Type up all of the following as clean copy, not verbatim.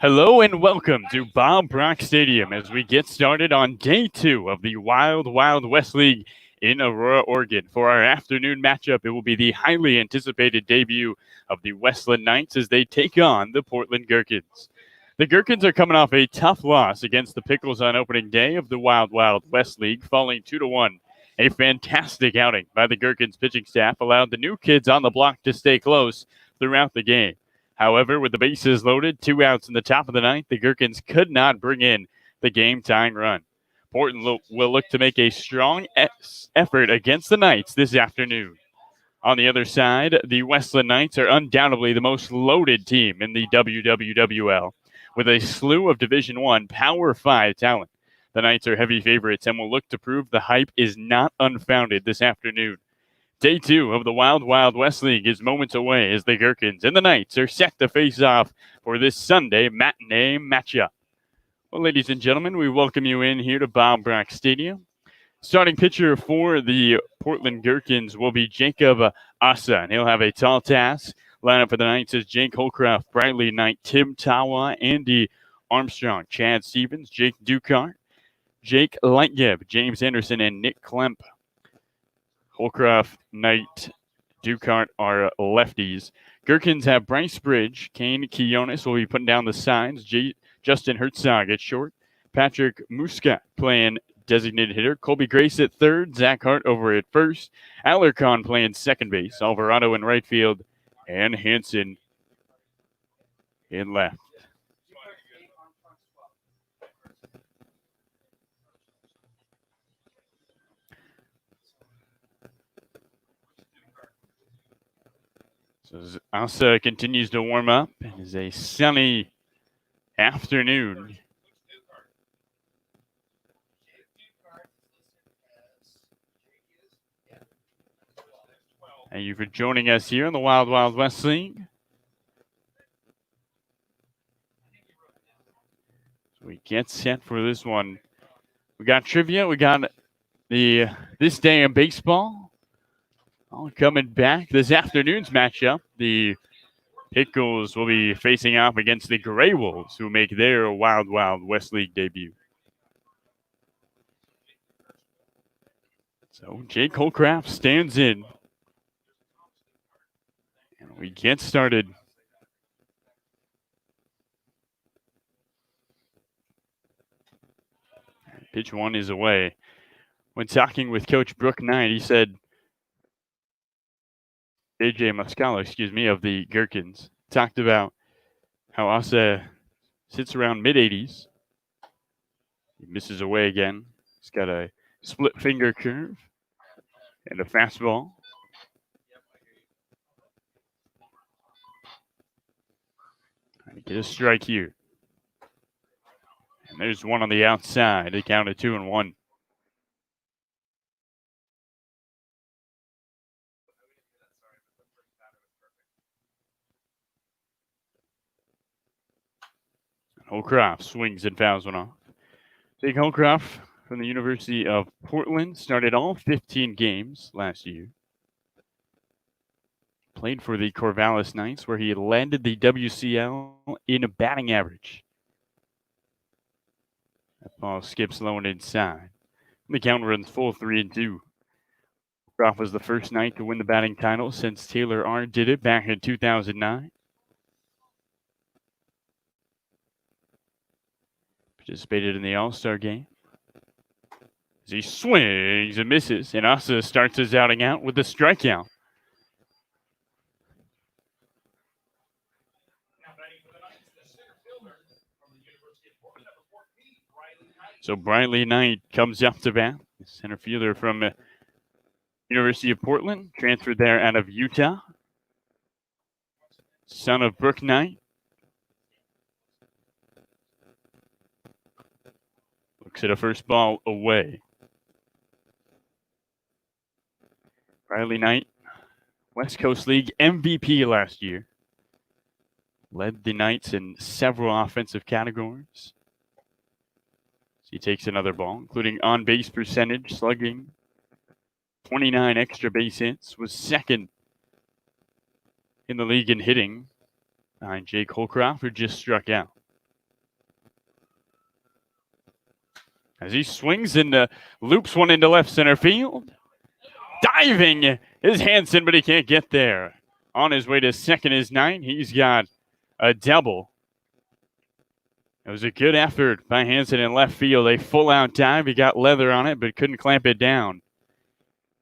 Hello and welcome to Bob Brock Stadium as we get started on day 2 of the Wild Wild West League in Aurora, Oregon. For our afternoon matchup, it will be the highly anticipated debut of the Westland Knights as they take on the Portland Gherkins. The Gherkins are coming off a tough loss against the Pickles on opening day of the Wild Wild West League, falling 2-1. A fantastic outing by the Gherkins pitching staff allowed the new kids on the block to stay close throughout the game. However, with the bases loaded, 2 outs in the top of the ninth, the Gherkins could not bring in the game-tying run. Portland will look to make a strong effort against the Knights this afternoon. On the other side, the Westland Knights are undoubtedly the most loaded team in the WWWL, with a slew of Division I Power 5 talent. The Knights are heavy favorites and will look to prove the hype is not unfounded this afternoon. Day 2 of the Wild Wild West League is moments away as the Gherkins and the Knights are set to face off for this Sunday matinee matchup. Well, ladies and gentlemen, we welcome you in here to Bob Brock Stadium. Starting pitcher for the Portland Gherkins will be Jacob Asa, and he'll have a tall task. Lineup for the Knights is Jake Holcroft, Bradley Knight, Tim Tawa, Andy Armstrong, Chad Stevens, Jake Ducart, Jake Lightgeb, James Anderson, and Nick Klemp. Holcroft, Knight, Ducart are lefties. Gherkins have Bryce Bridge, Kane Quiones will be putting down the signs. Justin Herzog at short. Patrick Muscat playing designated hitter. Colby Grace at third. Zach Hart over at first. Alarcon playing second base. Alvarado in right field. And Hanson in left. So Asa continues to warm up. It is a sunny afternoon. Thank you for joining us here in the Wild Wild West League. So we get set for this one. We got trivia. We got this day in baseball. All coming back this afternoon's matchup. The Pickles will be facing off against the Gray Wolves, who make their Wild Wild West League debut. So Jake Holcraft stands in. And we get started. Pitch 1 is away. When talking with Coach Brooke Knight, he said, AJ Muscala, of the Gherkins, talked about how Asa sits around mid-80s. He misses away again. He's got a split finger curve and a fastball. Trying to get a strike here. And there's one on the outside. They count it 2-1. Holcroft swings and fouls one off. Jake Holcroft from the University of Portland started all 15 games last year. Played for the Corvallis Knights, where he led the WCL in a batting average. That ball skips low and inside. The count runs full 3-2. Holcroft was the first Knight to win the batting title since Taylor R. did it back in 2009. Participated in the All-Star game. As he swings and misses, and Asa starts his outing out with a strikeout. So Bradley Knight comes up to bat. Center fielder from University of Portland, transferred there out of Utah. Son of Brooke Knight. Looks at a first ball away. Bradley Knight, West Coast League MVP last year. Led the Knights in several offensive categories. So he takes another ball, including on-base percentage, slugging, 29 extra base hits, was second in the league in hitting. behind Jake Holcroft, who just struck out. As he swings and loops one into left center field. Diving is Hanson, but he can't get there. On his way to second is 9. He's got a double. It was a good effort by Hanson in left field. A full-out dive. He got leather on it, but couldn't clamp it down.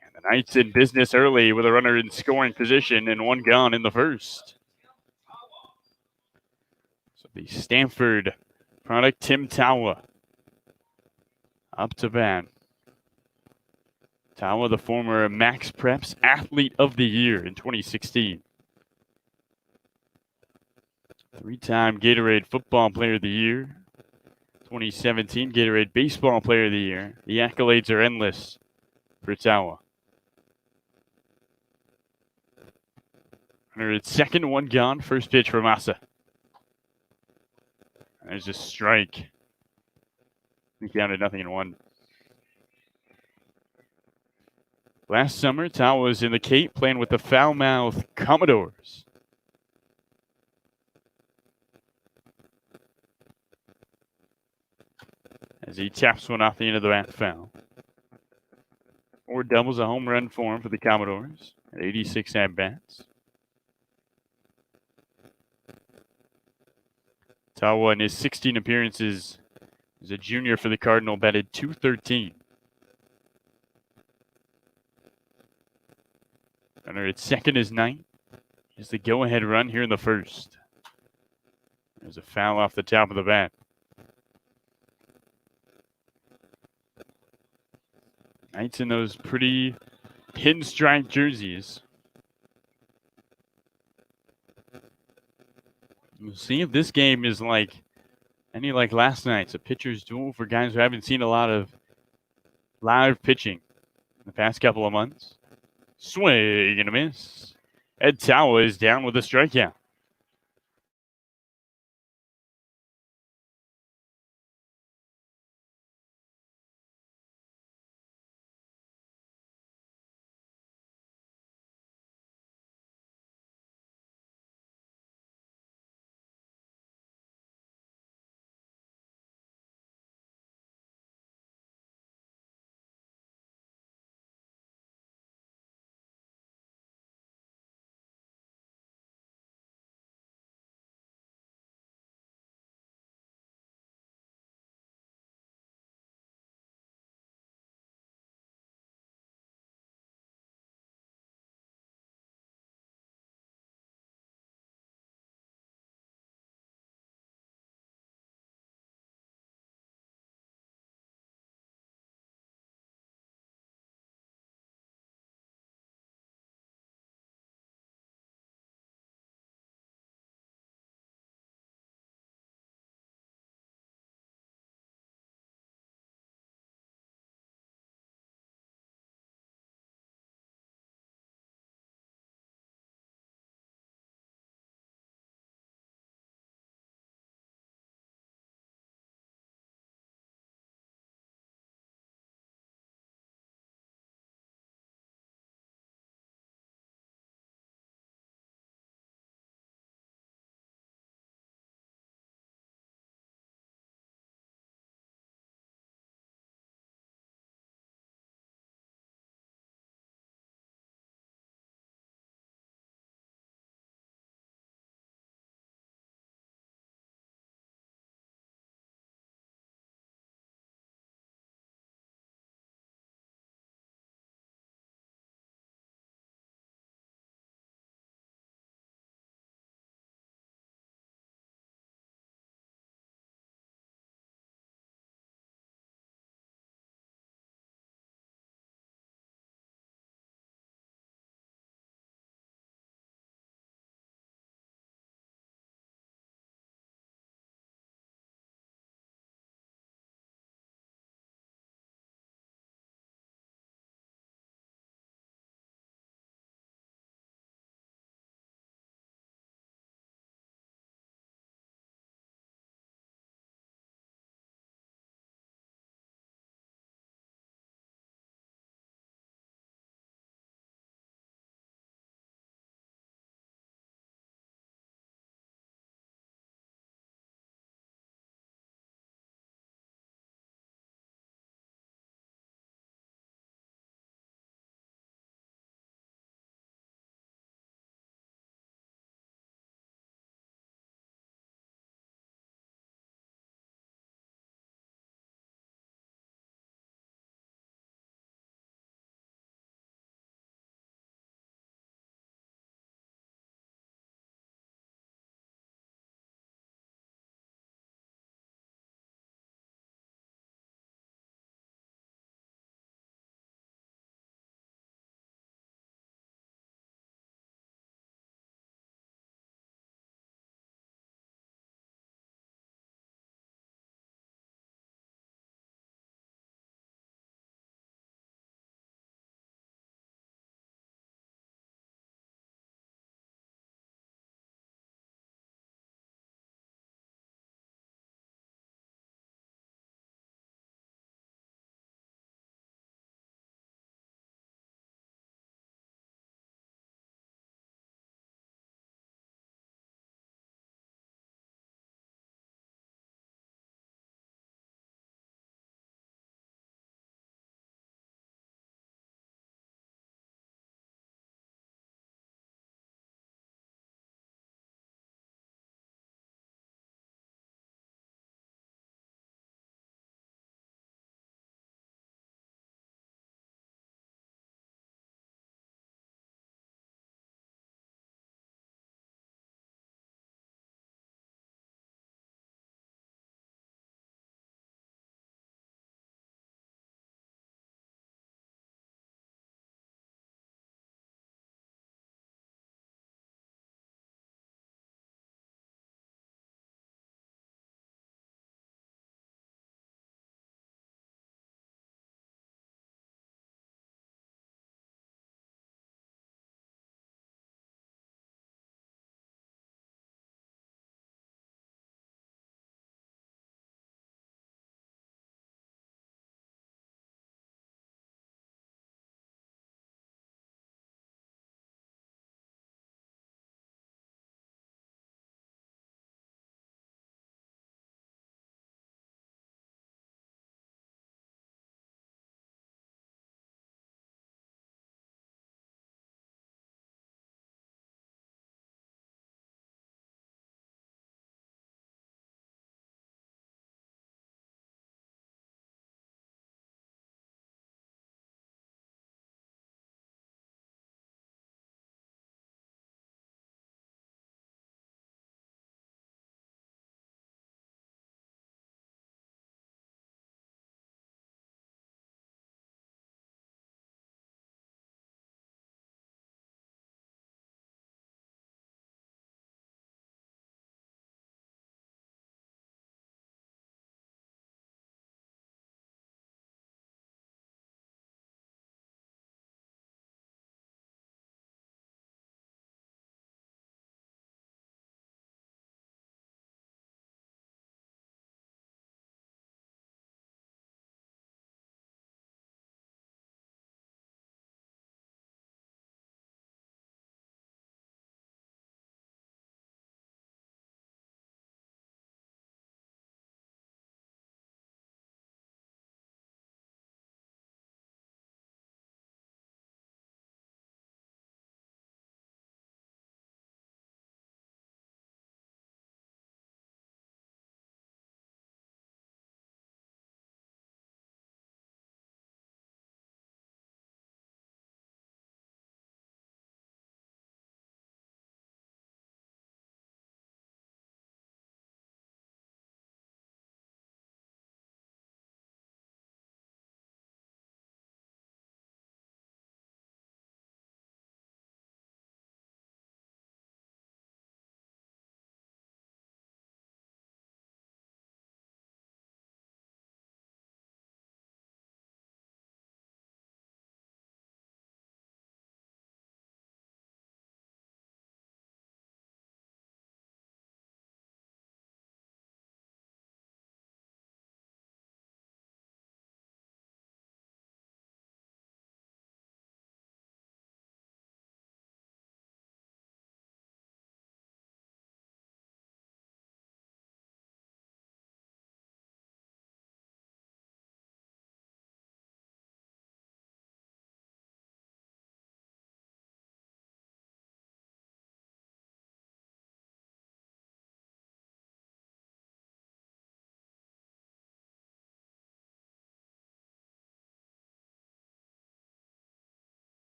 And the Knights in business early with a runner in scoring position and one gone in the first. So the Stanford product, Tim Tawa, up to bat. Tawa, the former Max Preps Athlete of the Year in 2016. Three-time Gatorade Football Player of the Year. 2017 Gatorade Baseball Player of the Year. The accolades are endless for Tawa. Runner at second, one gone. First pitch for Massa. There's a strike. He counted 0-1. Last summer, Tawa was in the Cape playing with the foul-mouthed Commodores. As he taps one off the end of the bat foul. 4 doubles, a home run for him for the Commodores at 86 at-bats. Tawa in his 16 appearances as a junior for the Cardinal batted .213. Runner at second is 9. Is the go-ahead run here in the first. There's a foul off the top of the bat. Knights in those pretty pinstripe jerseys. We'll see if this game is like any like last night's, a pitcher's duel for guys who haven't seen a lot of live pitching in the past couple of months. Swing and a miss. Ed Tawa is down with a strikeout.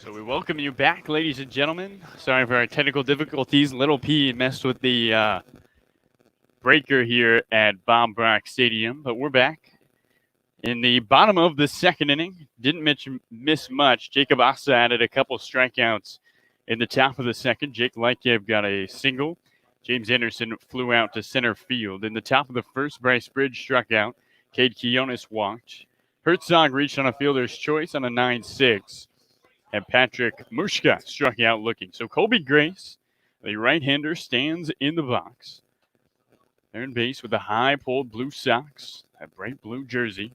So we welcome you back, ladies and gentlemen. Sorry for our technical difficulties. Little P messed with the breaker here at Bob Brock Stadium, but we're back. In the bottom of the second inning, didn't miss much. Jacob Asa added a couple strikeouts in the top of the second. Jake Leikev got a single. James Anderson flew out to center field. In the top of the first, Bryce Bridge struck out. Cade Quiones walked. Herzog reached on a fielder's choice on a 9-6. And Patrick Mushka struck out looking. So Colby Grace, the right-hander, stands in the box. Third base with the high-pulled blue socks, a bright blue jersey,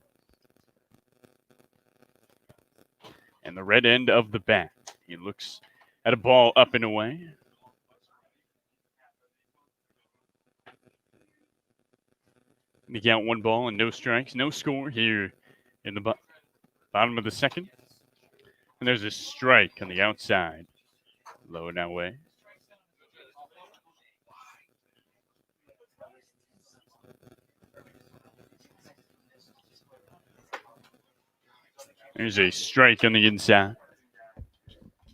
and the red end of the bat. He looks at a ball up and away. The count 1 ball and no strikes, no score here in the bottom of the second. And there's a strike on the outside, low and away. There's a strike on the inside.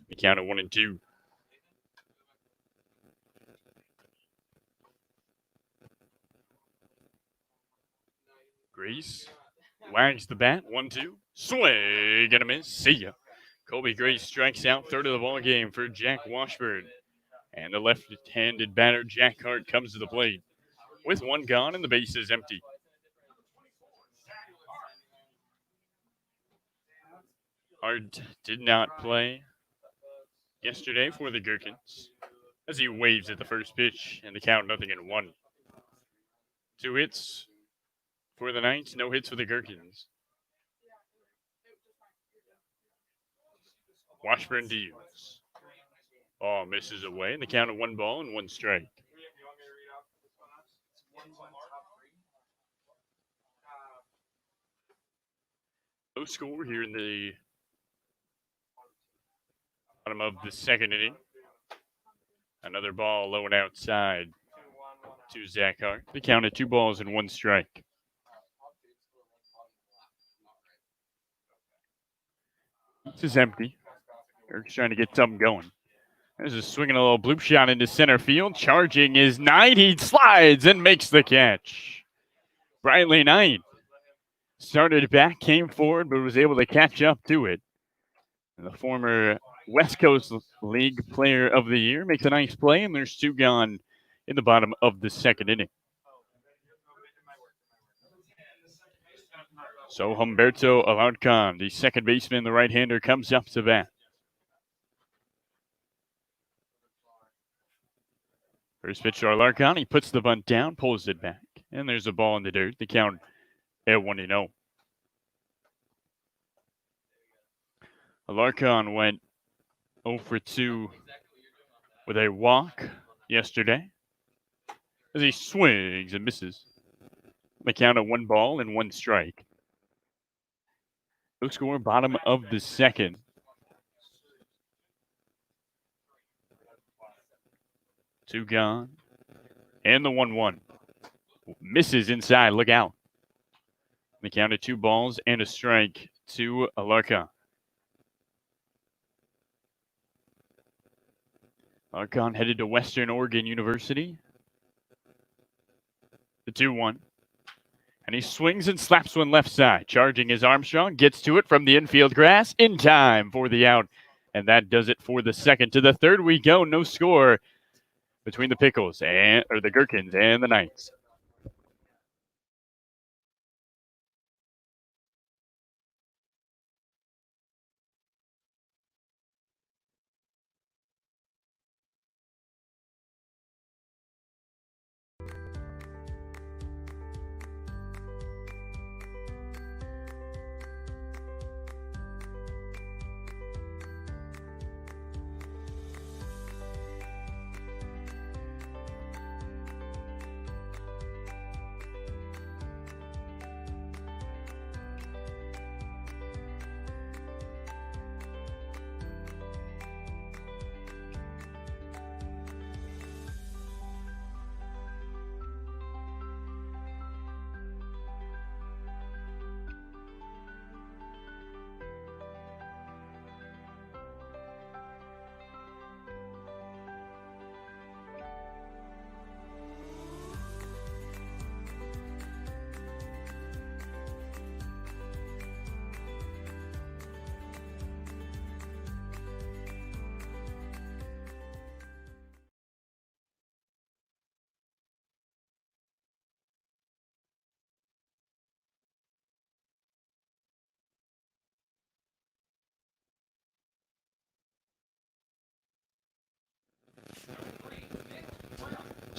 The count at 1-2. Grace wags the bat. 1-2. Swing and a miss. See ya. Colby Grace strikes out, third of the ball game for Jack Washburn. And the left-handed batter, Jack Hart, comes to the plate with 1 gone and the base is empty. Hart did not play yesterday for the Gherkins as he waves at the first pitch and the count 0-1. 2 hits for the Knights, no hits for the Gherkins. Washburn deals. Ball misses away, and the count of 1 ball and 1 strike. No score here in the bottom of the second inning. Another ball low and outside to Zach Hart. The count of 2 balls and 1 strike. This is empty. They're trying to get something going. There's a swinging a little bloop shot into center field. Charging is Knight. He slides and makes the catch. Briley Knight started back, came forward, but was able to catch up to it. And the former West Coast League Player of the Year makes a nice play, and there's 2 gone in the bottom of the second inning. So Humberto Alarcon, the second baseman, the right-hander, comes up to bat. First pitch to Alarcon, he puts the bunt down, pulls it back, and there's a ball in the dirt. The count at 1-0. Alarcon went 0 for 2 with a walk yesterday as he swings and misses. The count at 1 ball and 1 strike. No score, bottom of the second. Two gone. And the 1-1. Misses inside. Look out. The count of 2 balls and a strike to Alarcon. Alarcon headed to Western Oregon University. The 2-1. And he swings and slaps one left side. Charging is Armstrong. Gets to it from the infield grass in time for the out. And that does it for the second. To the third we go. No score between the Pickles or the Gherkins and the Knights.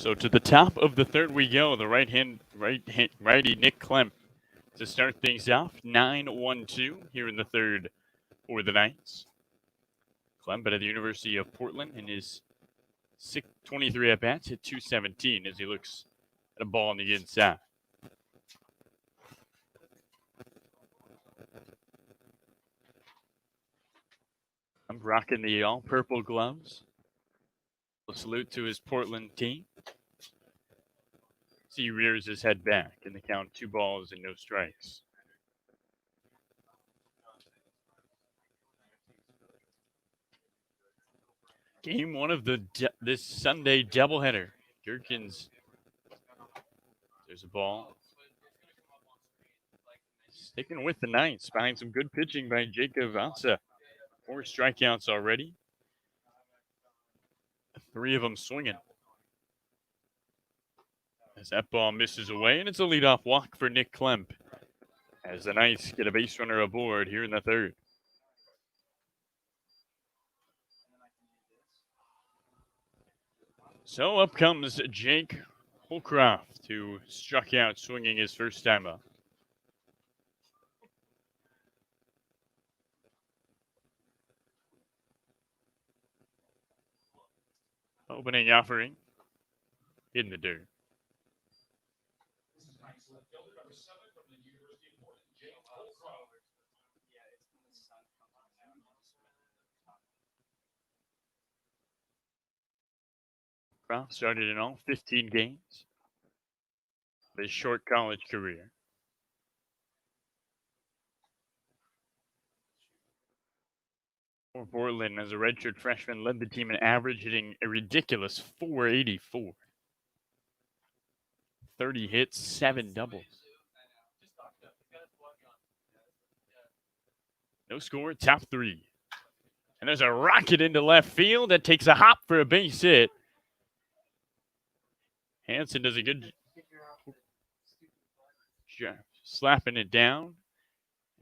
So to the top of the third we go. The righty Nick Klemp to start things off. 9-1-2 here in the third for the Knights. Klemp out of the University of Portland in his 23 at bats hit 217 as he looks at a ball on the inside. I'm rocking the all purple gloves. A salute to his Portland team. He rears his head back in the count 2 balls and no strikes. Game 1 of this Sunday doubleheader. Gherkins. There's a ball. Sticking with the Knights behind some good pitching by Jacob Vansa. 4 strikeouts already. 3 of them swinging. As that ball misses away, and it's a leadoff walk for Nick Klemp. As the Knights get a base runner aboard here in the third. So up comes Jake Holcroft, who struck out swinging his first time up. Opening offering in the dirt. Croft started in all 15 games of his short college career. For Portland, as a redshirt freshman, led the team in average, hitting a ridiculous 484. 30 hits, 7 doubles. No score, top 3. And there's a rocket into left field that takes a hop for a base hit. Hansen does a good job slapping it down.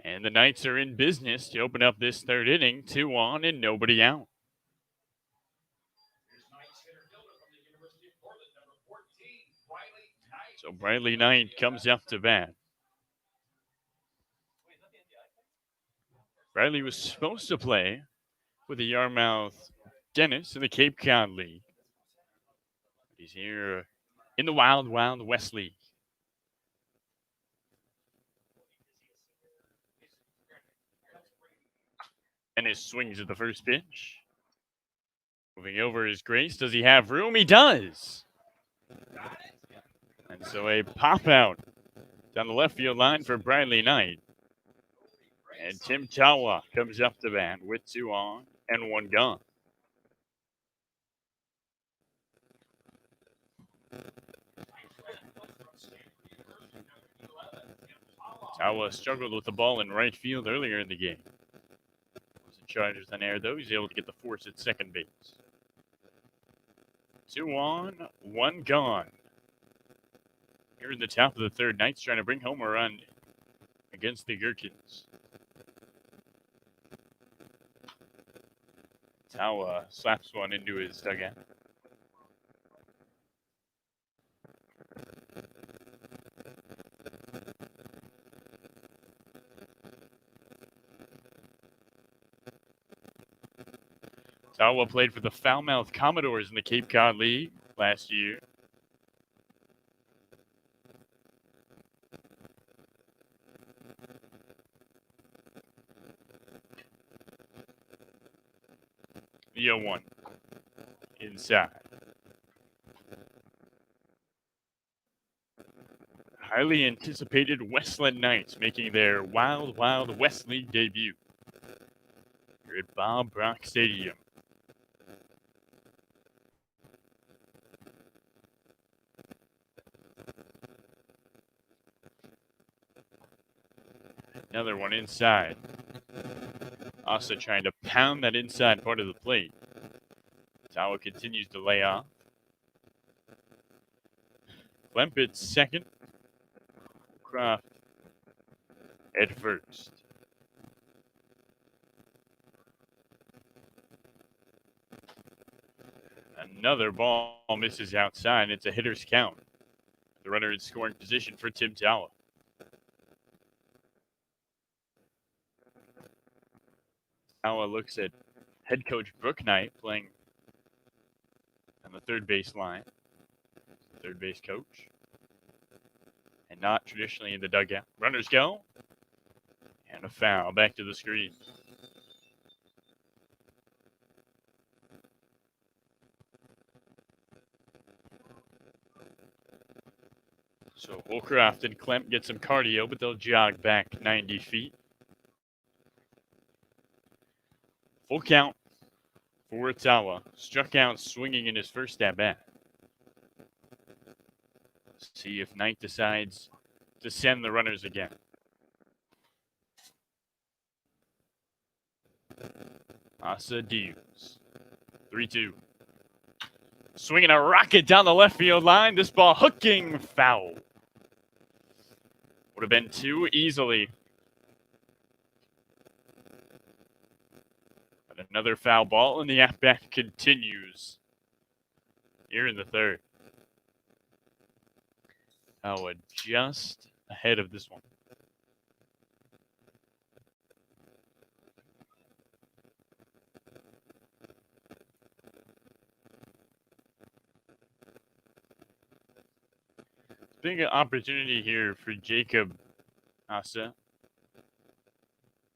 And the Knights are in business to open up this third inning, 2 on and nobody out. So Briley Knight comes up to bat. Briley was supposed to play with the Yarmouth Dennis in the Cape Cod League. He's here in the Wild Wild West League. And his swings at the first pitch. Moving over is Grace. Does he have room? He does. And so a pop out down the left field line for Briley Knight. And Tim Tawa comes up to bat with 2 on and 1 gone. Tawa struggled with the ball in right field earlier in the game. Was in Chargers on air, though. He's able to get the force at second base. 2 on, 1 gone. Here in the top of the third, Knights trying to bring home a run against the Gherkins. Tawa slaps one into his dugout. Tawa played for the Foulmouth Commodores in the Cape Cod League last year. The 0-1 inside. Highly anticipated Westland Knights making their Wild Wild West League debut here at Bob Brock Stadium. Another one inside. Also trying to pound that inside part of the plate. Tawa continues to lay off. Klemp second. Croft at first. Another ball misses outside. It's a hitter's count. The runner in scoring position for Tim Tawa. Tawa looks at head coach Brooke Knight playing on the third base line. Third base coach. And not traditionally in the dugout. Runners go. And a foul back to the screen. So Holcroft and Klemp get some cardio, but they'll jog back 90 feet. Full count for Tawa. Struck out swinging in his first at-bat. See if Knight decides to send the runners again. Asa deals. 3-2. Swinging a rocket down the left field line. This ball hooking foul. Would have been too easily. But another foul ball, and the at-bat continues here in the third. Oh, just ahead of this one. Big opportunity here for Jacob Asa.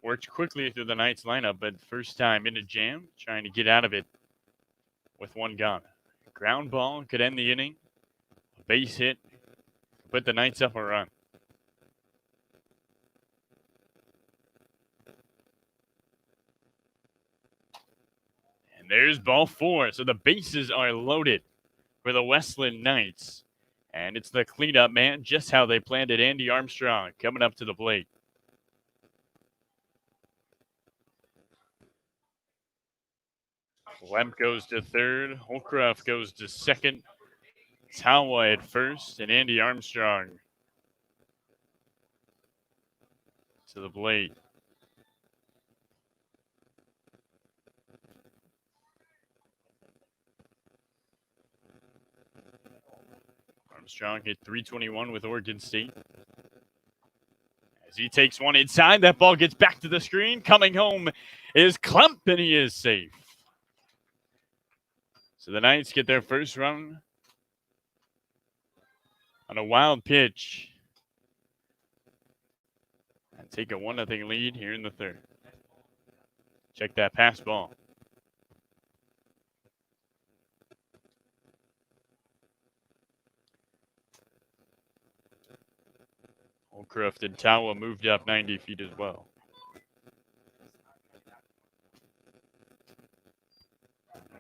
Worked quickly through the Knights lineup, but first time in a jam, trying to get out of it with one gone. Ground ball could end the inning. A base hit, put the Knights up a run. And there's ball 4. So the bases are loaded for the Westland Knights. And it's the cleanup man, just how they planned it. Andy Armstrong coming up to the plate. Lemp goes to third. Holcroft goes to second. Tawa at first. And Andy Armstrong to the plate. Armstrong hit .321 with Oregon State. As he takes one inside, that ball gets back to the screen. Coming home is Klemp, and he is safe. So the Knights get their first run on a wild pitch and take a 1-0 lead here in the third. Check that pass ball. Holcroft and Tawa moved up 90 feet as well.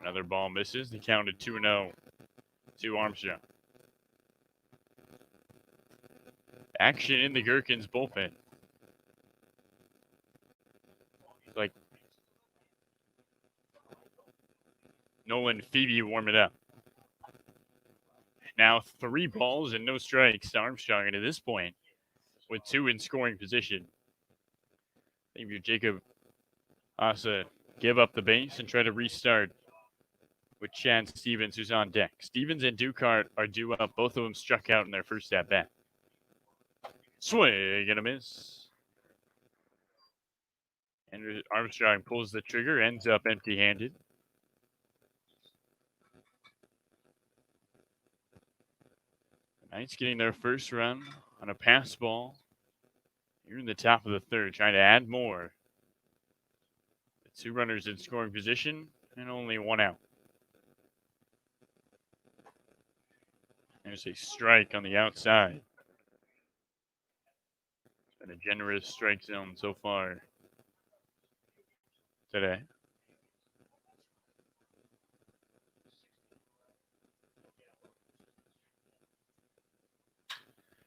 Another ball misses. They counted 2-0 to Armstrong. Action in the Gherkins bullpen. Like Nolan Phoebe warming up. Now 3 balls and no strikes to Armstrong, and at this point, with 2 in scoring position, I think if Jacob Asa give up the base and try to restart with Chad Stevens, who's on deck. Stevens and Ducart are due up. Both of them struck out in their first at-bat. Swing and a miss. And Armstrong pulls the trigger, ends up empty-handed. The Knights getting their first run on a pass ball. Here in the top of the third, trying to add more. The 2 runners in scoring position and only 1 out. There's a strike on the outside. It's been a generous strike zone so far today.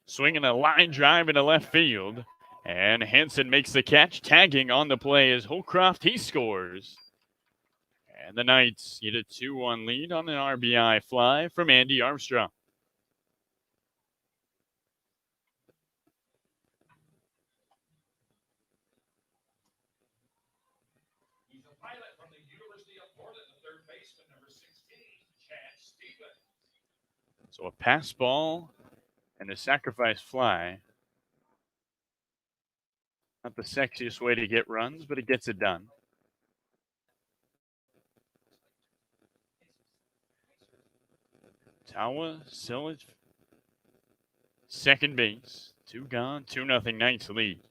Swinging a line drive into left field. And Hansen makes the catch. Tagging on the play is Holcroft. He scores. And the Knights get a 2-1 lead on an RBI fly from Andy Armstrong. So a pass ball and a sacrifice fly. Not the sexiest way to get runs, but it gets it done. Tawa Silic, second base. 2 gone, 2-0 Knights lead.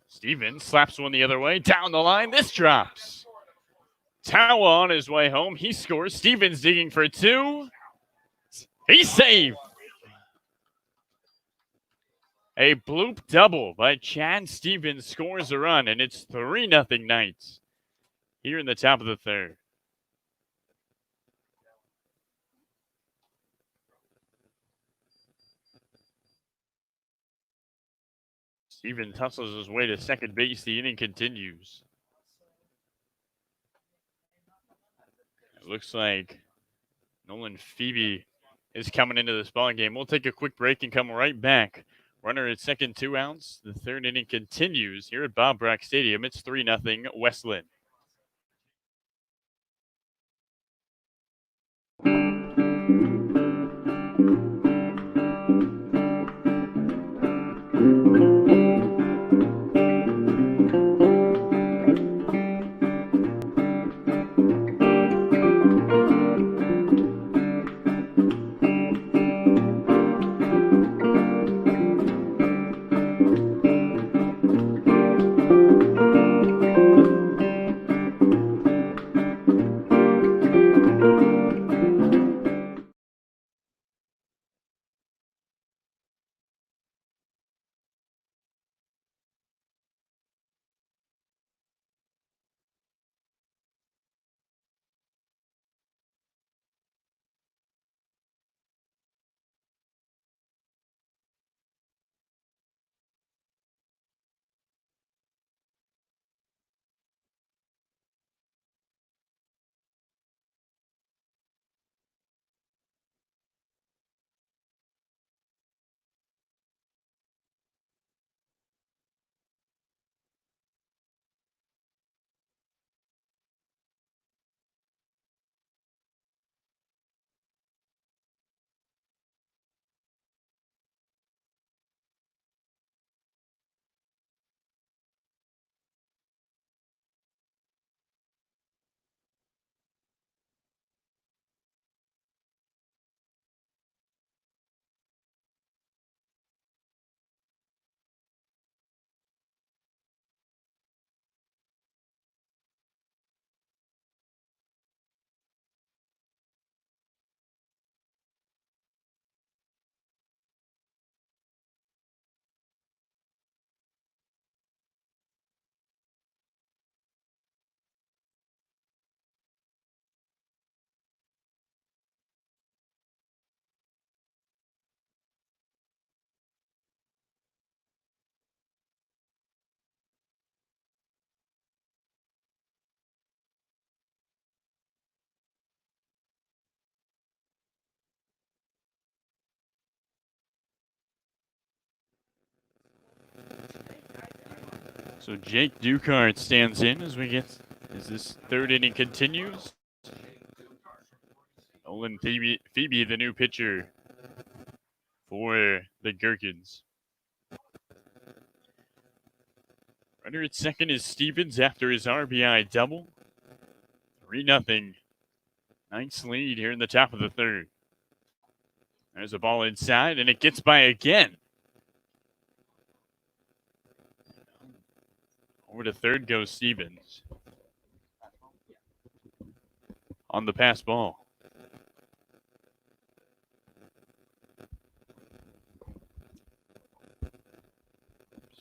Stevens slaps one the other way, down the line. This drops. Tawa on his way home. He scores. Stevens digging for 2. He's safe. A bloop double by Chad Stevens scores a run, and it's 3-0 Knights here in the top of the third. Stevens hustles his way to second base. The inning continues. It looks like Nolan Phoebe is coming into this ball game. We'll take a quick break and come right back. Runner at second, 2 outs. The third inning continues here at Bob Brack Stadium. It's 3-0 West Linn. So Jake Ducard stands in as this third inning continues. Nolan Phoebe, the new pitcher for the Gherkins. Runner at second is Stevens after his RBI double. 3-0. Nice lead here in the top of the third. There's a ball inside, and it gets by again. Over to third goes Stevens. On the pass ball.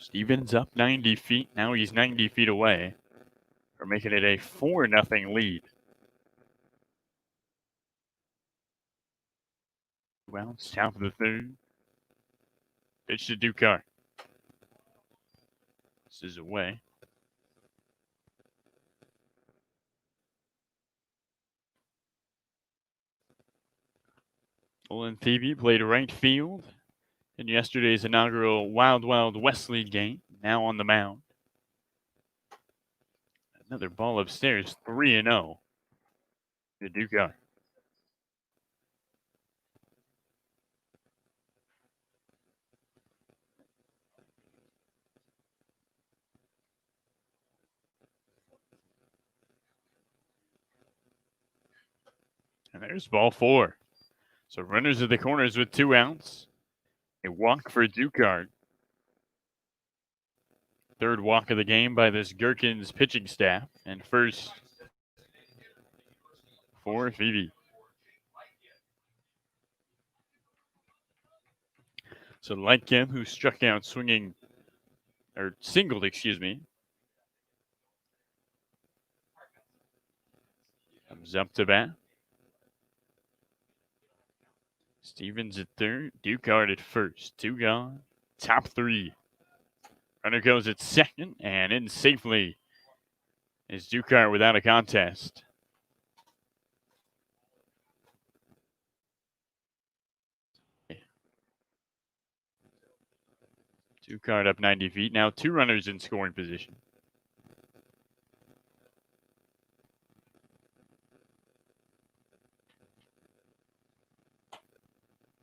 Stevens up 90 feet. Now he's 90 feet away. We're making it a 4-0 lead. Bounce, top of the third. Pitch to Ducard. This is away. Olin Thebe played right field in yesterday's inaugural Wild Wild West League game, now on the mound. Another ball upstairs, 3-0 to Dukart. And there's ball 4. So runners at the corners with 2 outs. A walk for Dukart. Third walk of the game by this Gherkins pitching staff. And first for Phoebe. So Lightcam, who struck out swinging, or singled, excuse me, comes up to bat. Stevens at third, Dukart at first. 2 gone. Top 3. Runner goes at second, and in safely is Dukart without a contest. Dukart up 90 feet. Now 2 runners in scoring position.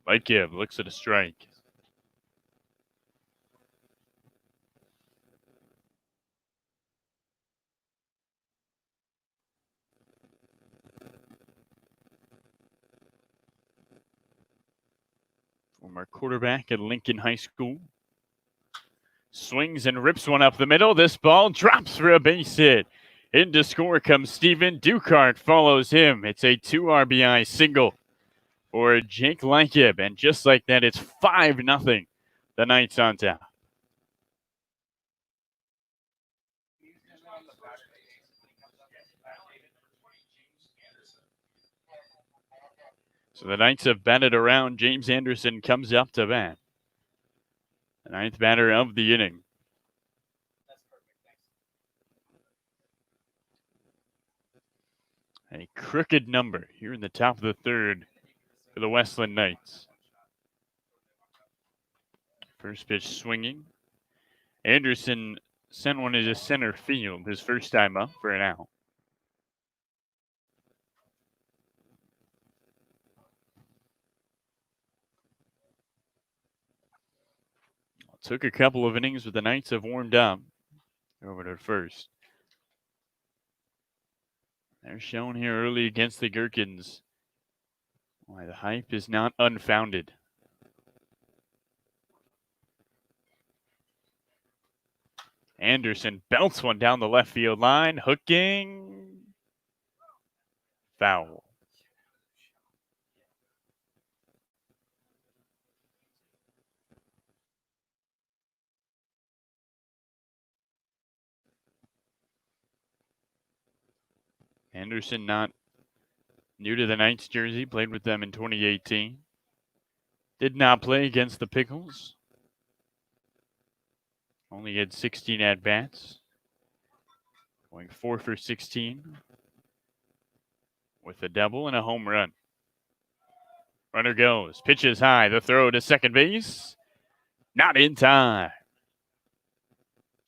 Lightcam looks at a strike. Former quarterback at Lincoln High School. Swings and rips one up the middle. This ball drops for a base hit. In to score comes Steven. Dukart follows him. It's a 2 RBI single for Jake Lightcam. And just like that, it's 5-0. The Knights on top. So the Knights have batted around. James Anderson comes up to bat. The 9th batter of the inning. A crooked number here in the top of the 3rd for the Westland Knights. First pitch swinging. Anderson sent one into center field his first time up for an out. Took a couple of innings, but the Knights have warmed up. Over to first. They're shown here early against the Gherkins. Why the hype is not unfounded. Anderson belts one down the left field line, hooking. Foul. Anderson, not new to the Knights jersey, played with them in 2018. Did not play against the Pickles. Only had 16 at-bats. Going 4 for 16 with a double and a home run. Runner goes, pitches high, the throw to second base. Not in time.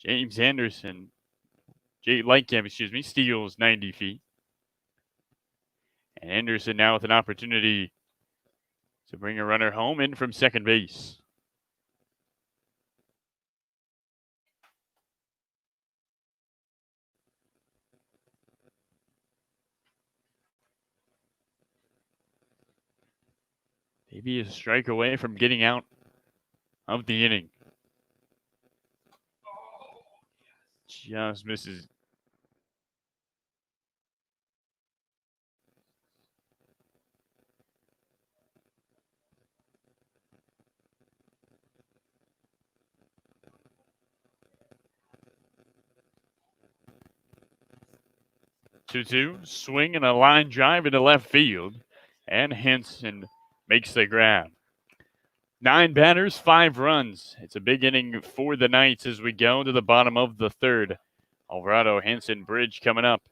James Anderson, Lightcam, steals 90 feet. And Anderson now with an opportunity to bring a runner home in from second base. Maybe a strike away from getting out of the inning. Just misses. Two, swing and a line drive into left field. And Henson makes the grab. 9 batters, 5 runs. It's a big inning for the Knights as we go to the bottom of the 3rd. Alvarado Hanson Bridge coming up.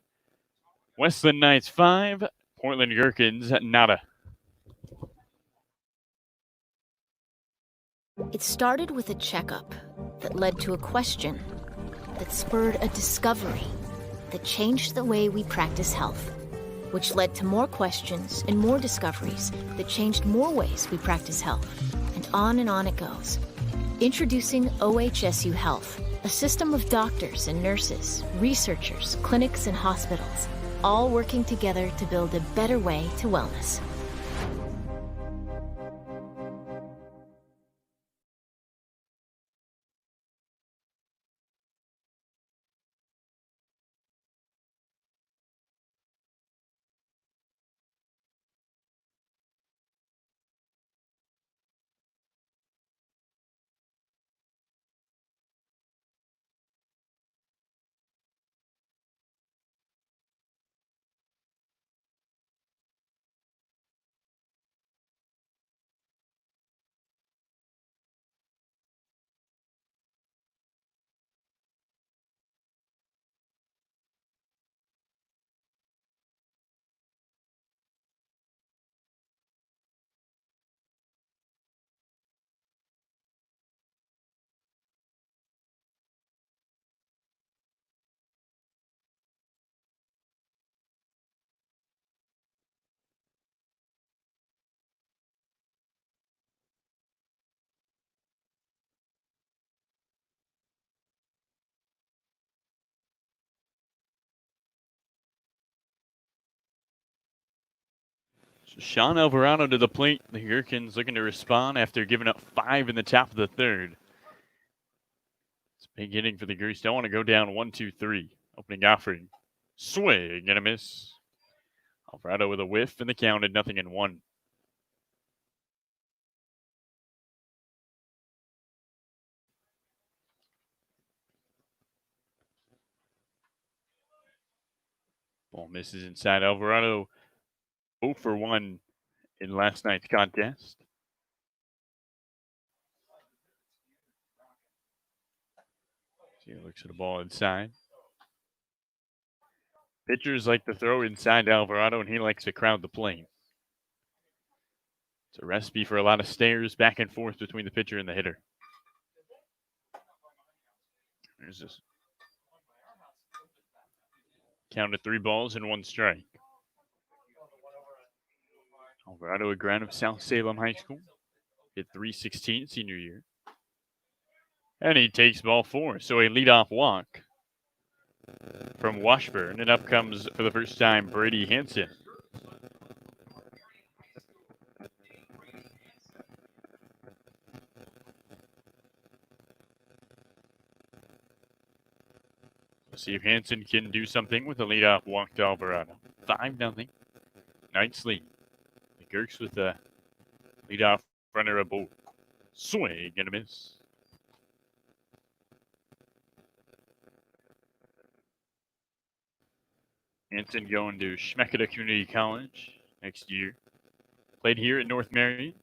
Westland Knights 5, Portland Gherkins nada. It started with a checkup that led to a question that spurred a discovery that changed the way we practice health, which led to more questions and more discoveries that changed more ways we practice health. And on it goes. Introducing OHSU Health, a system of doctors and nurses, researchers, clinics, and hospitals, all working together to build a better way to wellness. Sean Alvarado to the plate. The Gherkins looking to respond after giving up 5 in the top of the third. It's big hitting for the Gherkins. Don't want to go down 1-2-3. Opening offering. Swing and a miss. Alvarado with a whiff, and the count at 0-1. Ball misses inside. Alvarado 0 for 1 in last night's contest. He looks at the ball inside. Pitchers like to throw inside Alvarado, and he likes to crowd the plate. It's a recipe for a lot of stares back and forth between the pitcher and the hitter. There's this count of 3 balls and 1 strike. Alvarado, a grad of South Salem High School, hit .316 senior year. And he takes ball 4, so a leadoff walk from Washburn, and up comes for the first time Brady Hansen. Let's see if Hansen can do something with a leadoff walk to Alvarado. 5-0. Knights lead. The Gherks with a leadoff runner aboard. Swing and a miss. Hansen going to Schmecketa Community College next year. Played here at North Marion.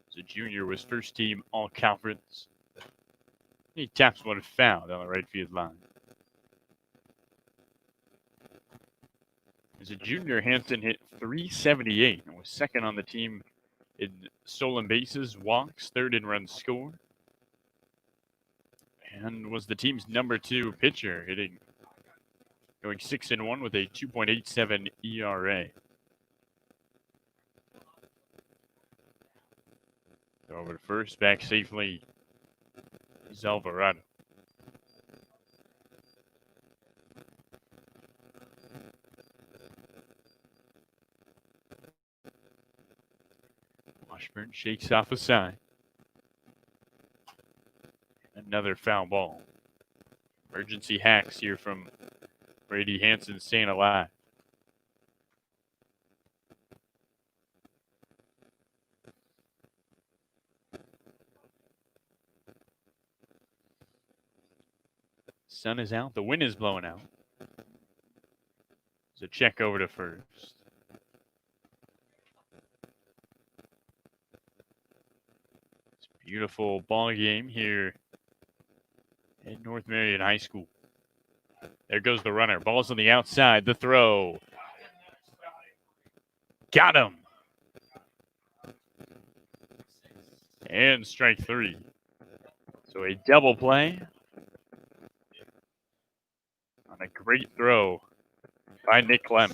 As a junior, was first team all-conference. He taps one foul on the right field line. As a junior, Hansen hit .378 and was second on the team in stolen bases, walks, third in runs scored, and was the team's number 2 pitcher, going 6-1 with a 2.87 ERA. Go over to first, back safely is Alvarado. Washburn shakes off a sign. Another foul ball. Emergency hacks here from Brady Hansen, staying alive. Sun is out. The wind is blowing out. There's a check over to first. It's a beautiful ball game here at North Marion High School. There goes the runner. Ball's on the outside. The throw. Got him. And strike 3. So a double play on a great throw by Nick Clem.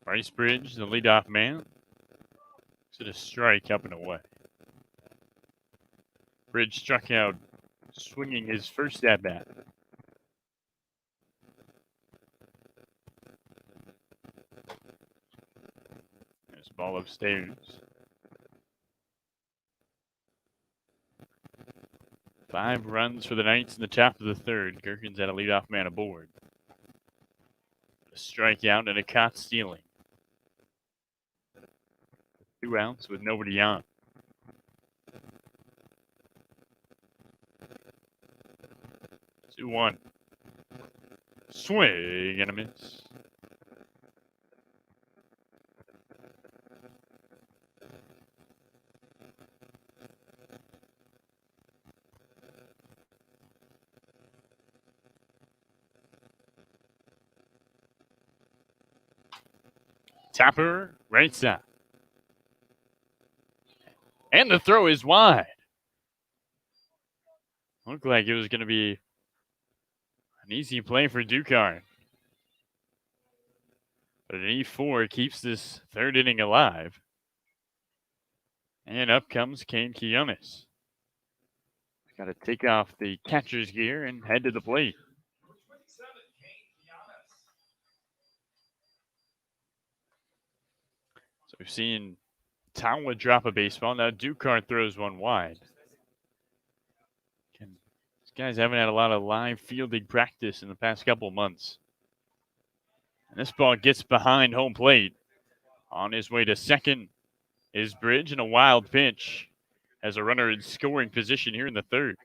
Bryce Bridge, the leadoff man. To the strike up and away. Bridge struck out, swinging his first at bat. There's ball upstairs. 5 runs for the Knights in the top of the third. Gherkins had a leadoff man aboard. A strikeout and a caught stealing. 2 outs with nobody on. 2-1. Swing and a miss. Tapper, right side. And the throw is wide. Looked like it was going to be an easy play for Ducard. But an E4 keeps this third inning alive. And up comes Kane Quiones. Got to take off the catcher's gear and head to the plate. So we've seen Tawa drop a baseball. Now Ducard throws one wide. These guys haven't had a lot of live fielding practice in the past couple months. And this ball gets behind home plate. On his way to second is Bridge, and a wild pitch has a runner in scoring position here in the third.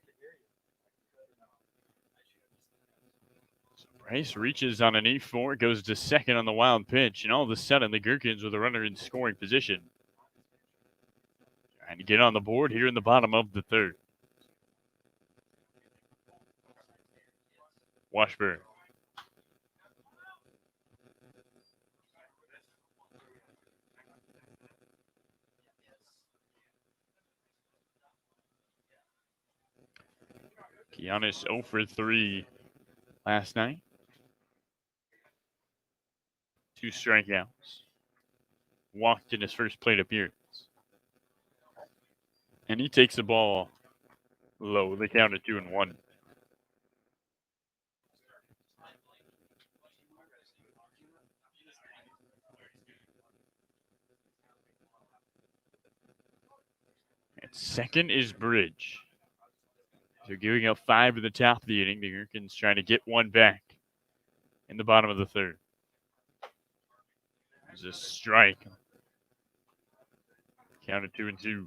So Bryce reaches on an E4, goes to second on the wild pitch, and all of a sudden the Gherkins with a runner in scoring position. Trying to get on the board here in the bottom of the third. Washburn. Quiones 0 for 3 last night. 2 strikeouts. Walked in his first plate appearance. And he takes the ball low. They count at 2-1. And second is Bridge. They're giving up 5 at the top of the inning. The Gherkins trying to get one back in the bottom of the third. There's a strike. Count at 2-2.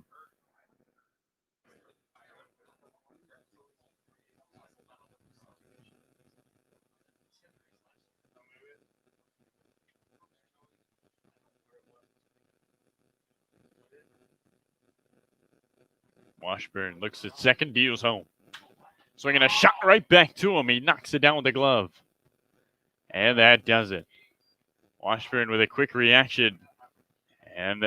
Washburn looks at second, deals home. Swinging a shot right back to him. He knocks it down with the glove. And that does it. Washburn with a quick reaction. And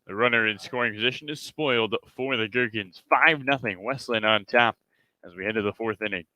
the runner in scoring position is spoiled for the Gherkins. 5-0. Westland on top as we head to the fourth inning.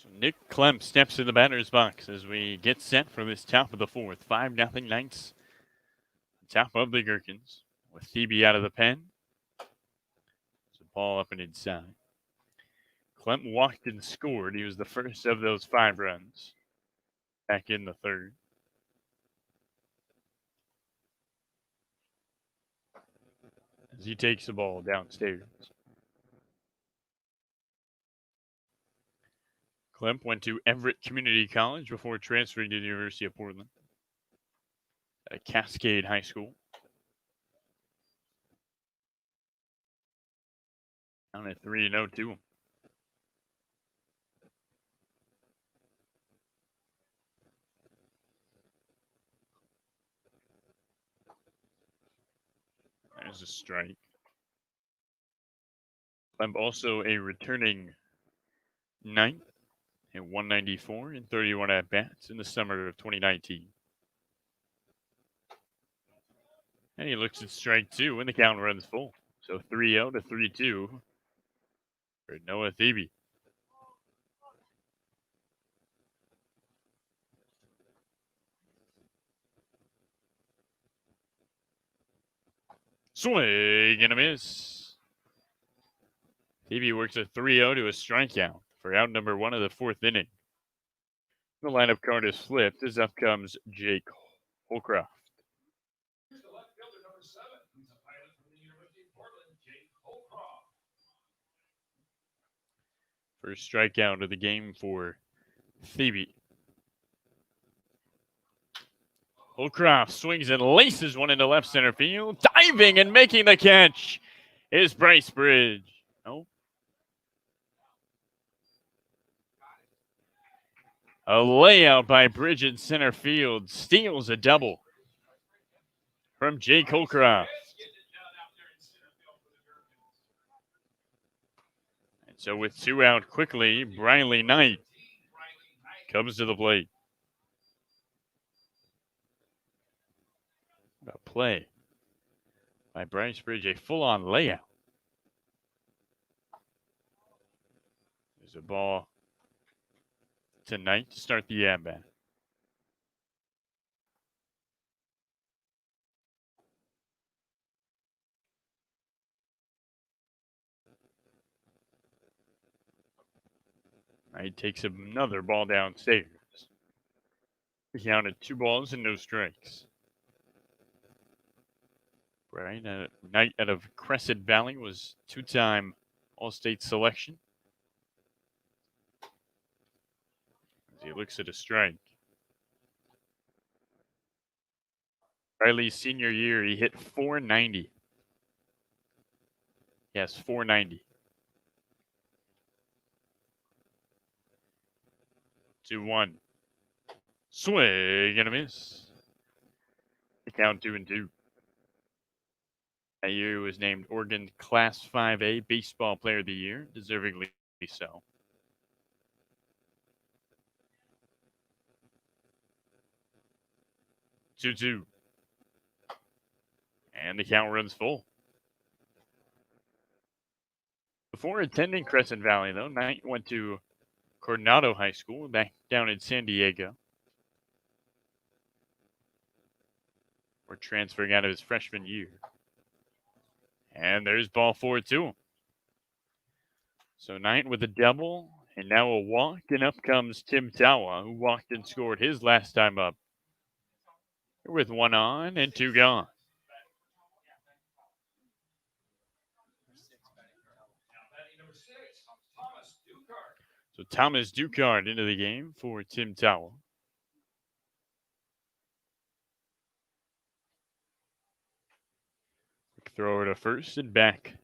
So Nick Clem steps in the batter's box as we get set for this top of the fourth. 5-0 Knights. Top of the Gherkins with Thebe out of the pen. So ball up and inside. Clem walked and scored. He was the first of those 5 runs. Back in the third. As he takes the ball downstairs. Clem went to Everett Community College before transferring to the University of Portland. At Cascade High School. Down at 3-0 to him. There's a strike. Clem also a returning Knight at 194 and 31 at-bats in the summer of 2019. And he looks at strike 2 when the count runs full. So 3-0 to 3-2 for Noah Thebe. Swing and a miss. Thebe works a 3-0 to a strikeout for out number 1 of the 4th inning. The lineup card is flipped as up comes Jake Holcroft. First strikeout of the game for Thebe. Holcroft swings and laces one into left center field. Diving and making the catch is Bryce Bridge. No. A layout by Bridge in center field. Steals a double from Jake Holcroft. And so with 2 out quickly, Briley Knight comes to the plate. A play by Bryce Bridge, a full-on layout. There's a ball to Knight to start the at-bat. Knight takes another ball downstairs. He counted 2 balls and no strikes. Right, Knight out of Crescent Valley was 2-time All-State selection. As he looks at a strike. Riley's senior year, he hit .490. Yes, .490. 2-1. Swing and a miss. The count 2-2. That year he was named Oregon Class 5A Baseball Player of the Year, deservingly so. Two. And the count runs full. Before attending Crescent Valley, though, Knight went to Coronado High School back down in San Diego. Or transferring out of his freshman year. And there's ball 4-2. So Knight with a double, and now a walk, and up comes Tim Tawa, who walked and scored his last time up. With 1 on and 2 gone. So Thomas Ducard into the game for Tim Tawa. Throw it to first, and back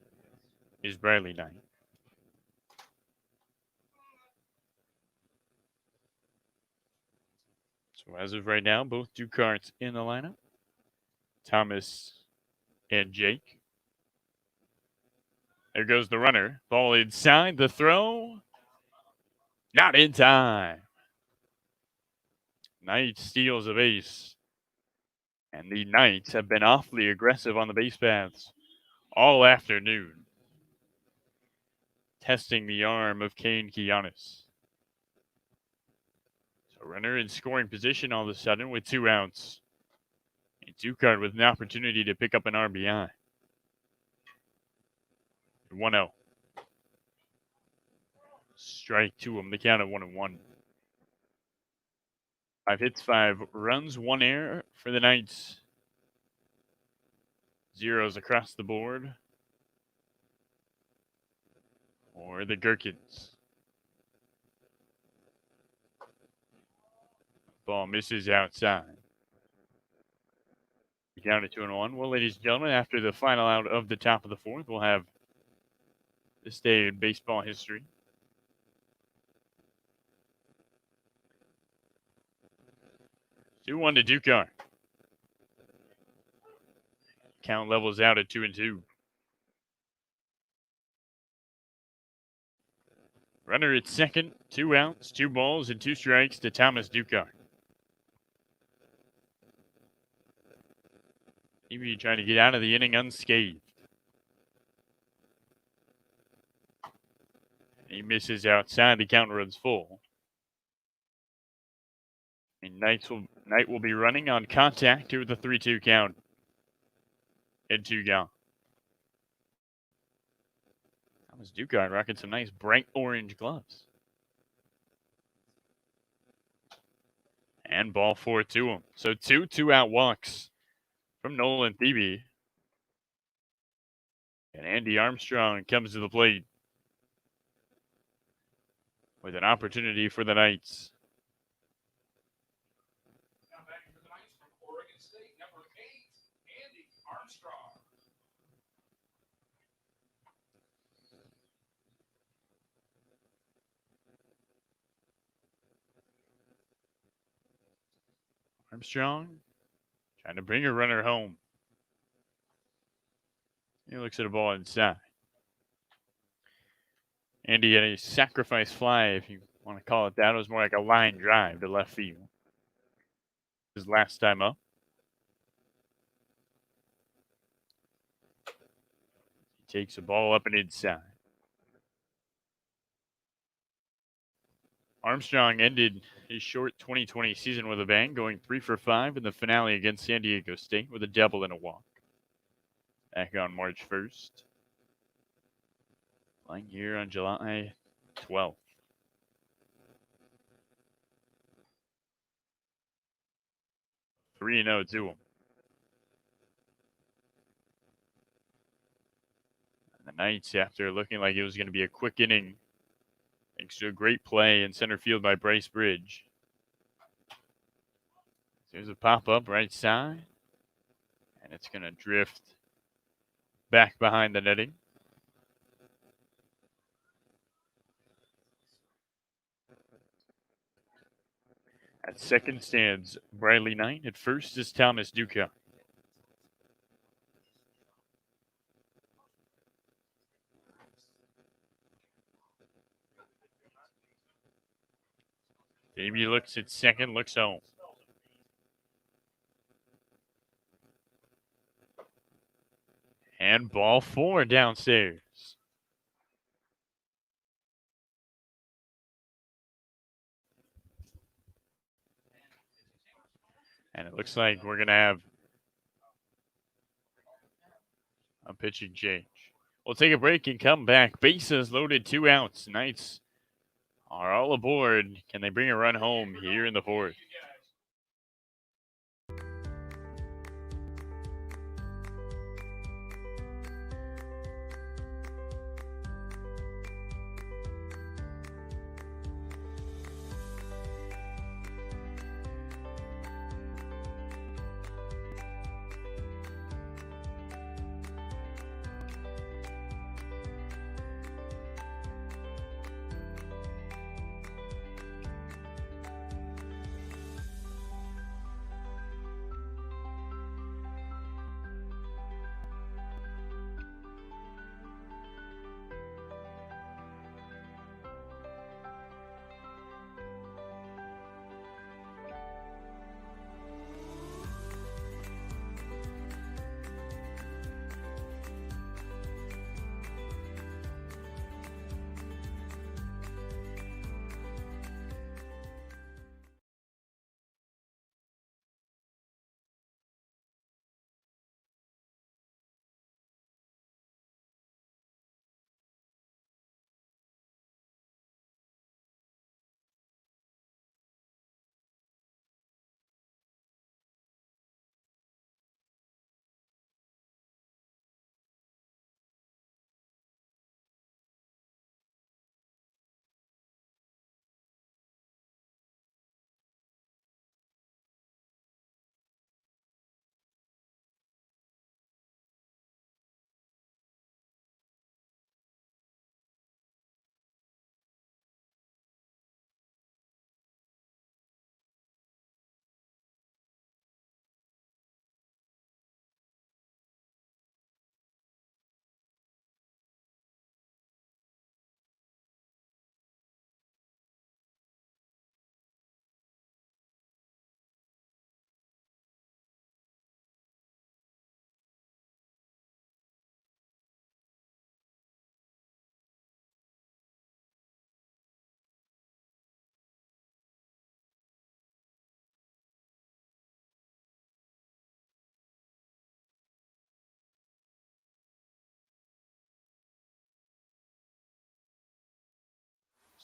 is Briley Knight. So as of right now, both Ducards in the lineup. Thomas and Jake. There goes the runner. Ball inside, the throw. Not in time. Knight steals a base. And the Knights have been awfully aggressive on the base paths all afternoon. Testing the arm of Kane Kianis. A runner in scoring position all of a sudden with 2 outs. And Dukart with an opportunity to pick up an RBI. 1-0. Strike to him. The count at 1-1. 5 hits, 5 runs, 1 error for the Knights. Zeros across the board for the Gherkins. Ball misses outside. Down to 2-1. Well, ladies and gentlemen, after the final out of the top of the 4th, we'll have this day in baseball history. 2-1 to Dukart. Count levels out at 2-2. Runner at second, 2 outs, 2 balls, and 2 strikes to Thomas Dukart. Maybe trying to get out of the inning unscathed. He misses outside. The count runs full. And Knight will be running on contact here with a 3-2 count. And 2 gone. Thomas Dukart rocking some nice bright orange gloves. And ball 4 to him. So 2 2-out walks from Nolan Thebe. And Andy Armstrong comes to the plate with an opportunity for the Knights. Now back to the Knights from Oregon State, number 8, Andy Armstrong. Armstrong trying to bring a runner home. He looks at a ball inside. Andy had a sacrifice fly, if you want to call it that. It was more like a line drive to left field. His last time up. He takes the ball up and inside. Armstrong ended his short 2020 season with a bang, going 3 for 5 in the finale against San Diego State with a double and a walk. Back on March 1st. Playing here on July 12th. Three 3-0 to him. And the Knights, after looking like it was going to be a quick inning, thanks to a great play in center field by Bryce Bridge. There's a pop-up right side. And it's going to drift back behind the netting. At second stands Briley Knight. At first is Thomas Dukart. Davey looks at second, looks home. And ball 4 downstairs. And it looks like we're going to have a pitching change. We'll take a break and come back. Bases loaded, 2 outs. Knights are all aboard. Can they bring a run home here in the 4th?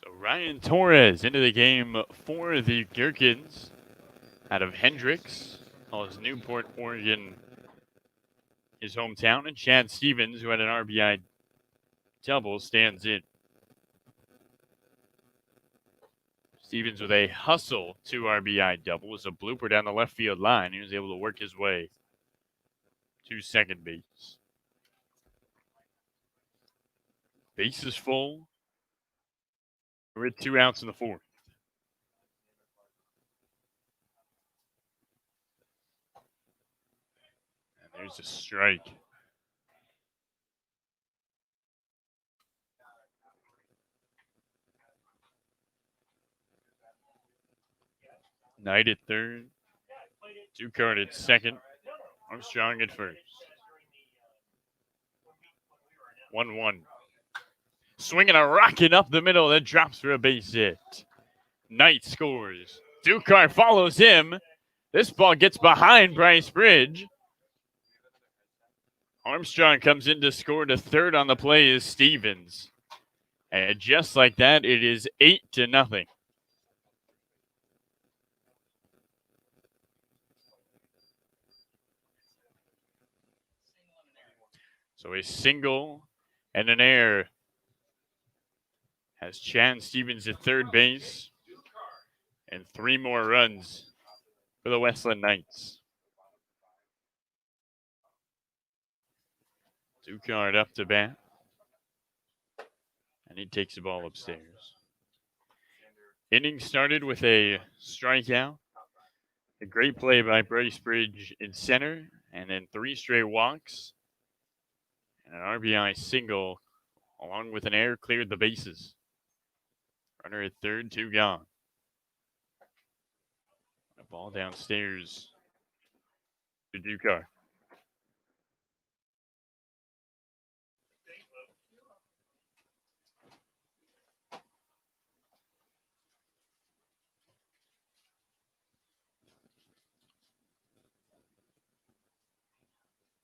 So Ryan Torres into the game for the Gherkins out of Hendricks, calls Newport, Oregon, his hometown, and Chad Stevens, who had an RBI double, stands in. Stevens with a hustle 2 RBI double was a blooper down the left field line. He was able to work his way to second base. Base is full. We're at 2 outs in the 4th. And there's a strike. Knight at third. Ducard at second. Armstrong at first. 1-1. Swinging a rocket up the middle that drops for a base hit. Knight scores. Ducard follows him. This ball gets behind Bryce Bridge. Armstrong comes in to score to third on the play is Stevens. And just like that, it is 8-0. So a single and an error has Chad Stevens at third base. And 3 more runs for the Westland Knights. Ducard up to bat. And he takes the ball upstairs. Inning started with a strikeout. A great play by Bryce Bridge in center. And then 3 straight walks. And an RBI single, along with an error, cleared the bases. Runner at third, 2 gone. A ball downstairs to Ducard.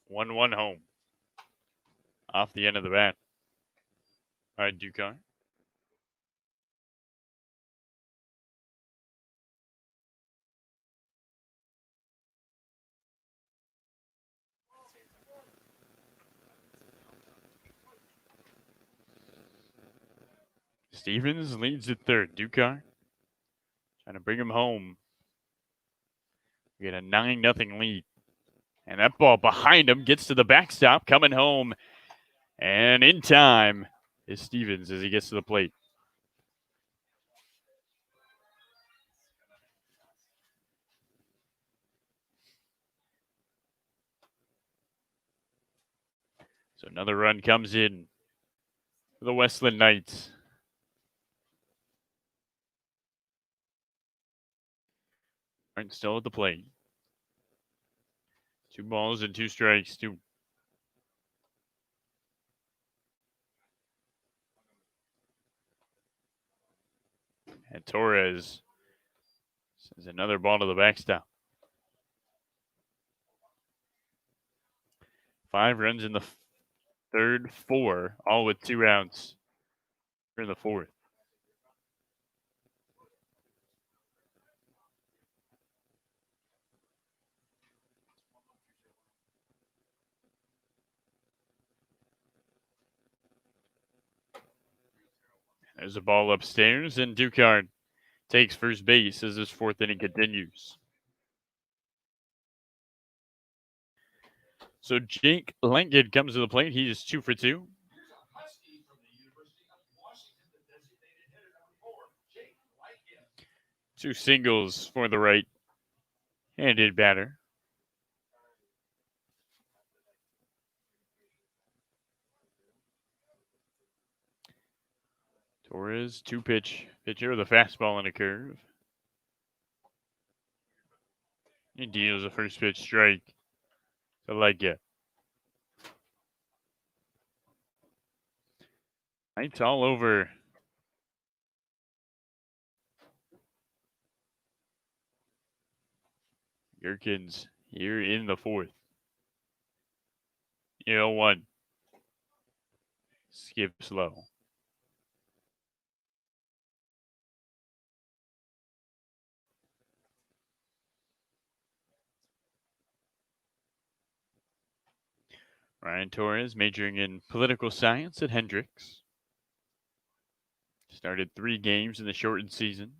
One home. Off the end of the bat. All right, Ducard. Stevens leads at third. Ducard trying to bring him home. We get a 9-0 lead. And that ball behind him gets to the backstop, coming home. And in time is Stevens as he gets to the plate. So another run comes in for the Westland Knights. Aren't still at the plate. 2 balls and 2 strikes. And Torres sends another ball to the backstop. 5 runs in the third, 4, all with 2 outs in the 4th. There's a ball upstairs, and Ducard takes first base as this 4th inning continues. So Jake Langen comes to the plate. He is 2 for 2. Two singles for the right-handed batter. Torres, 2-pitch pitcher with a fastball and a curve. He deals a first pitch strike to Langen. Knights all over. Gherkins here in the 4th. 0-1. Skip slow. Ryan Torres majoring in political science at Hendrix. Started 3 games in the shortened season.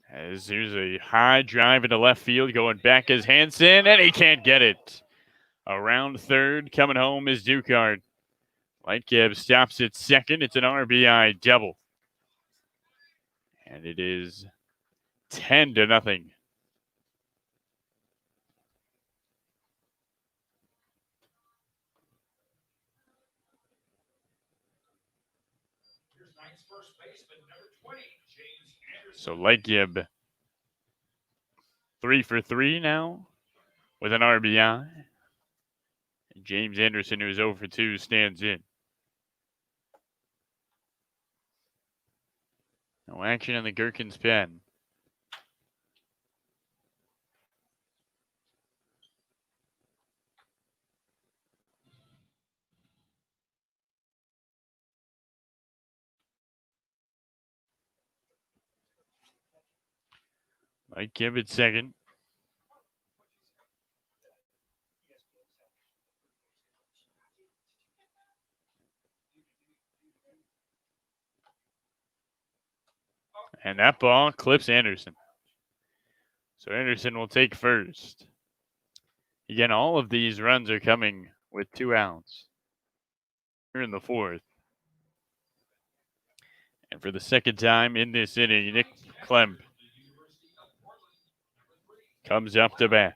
As here's a high drive into left field, going back as Hansen, and he can't get it. Around third, coming home is Ducard. Lightgeb stops at second. It's an RBI double. And it is 10-0. So Lightgeb 3 for 3 now with an RBI. James Anderson, who's 0 for 2, stands in. No action in the Gherkins pen. Lightgeb at second. And that ball clips Anderson. So Anderson will take first. Again, all of these runs are coming with 2 outs. Here in the fourth. And for the second time in this inning, Nick Klemp comes up to bat.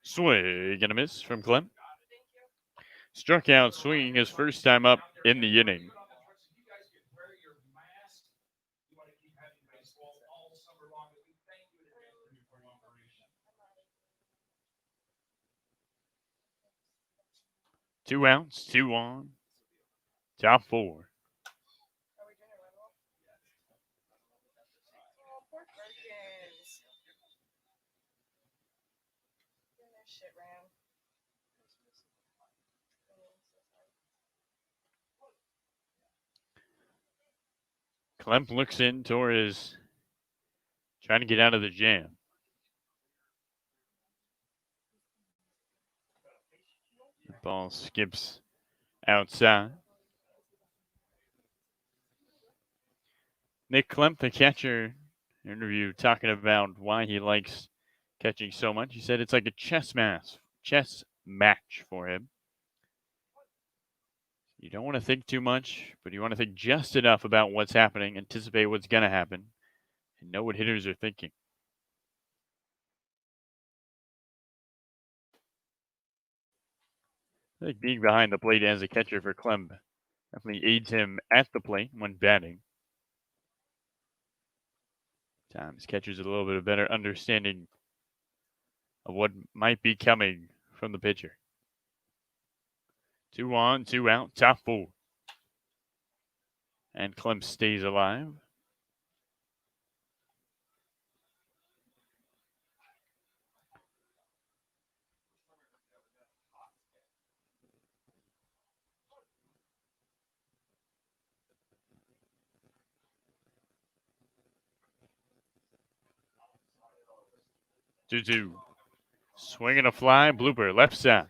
Swing and a miss from Klemp. Struck out swinging his first time up in the inning. Two outs, 2 on. Top 4. Klemp looks in. Torres trying to get out of the jam. The ball skips outside. Nick Klemp, the catcher, interview talking about why he likes catching so much. He said it's like a chess match for him. You don't want to think too much, but you want to think just enough about what's happening, anticipate what's going to happen, and know what hitters are thinking. I think being behind the plate as a catcher for Klemp definitely aids him at the plate when batting. Times catchers a little bit of better understanding of what might be coming from the pitcher. 2 on, 2 out, top 4. And Klemp stays alive. Two. Swinging a fly, blooper, left side.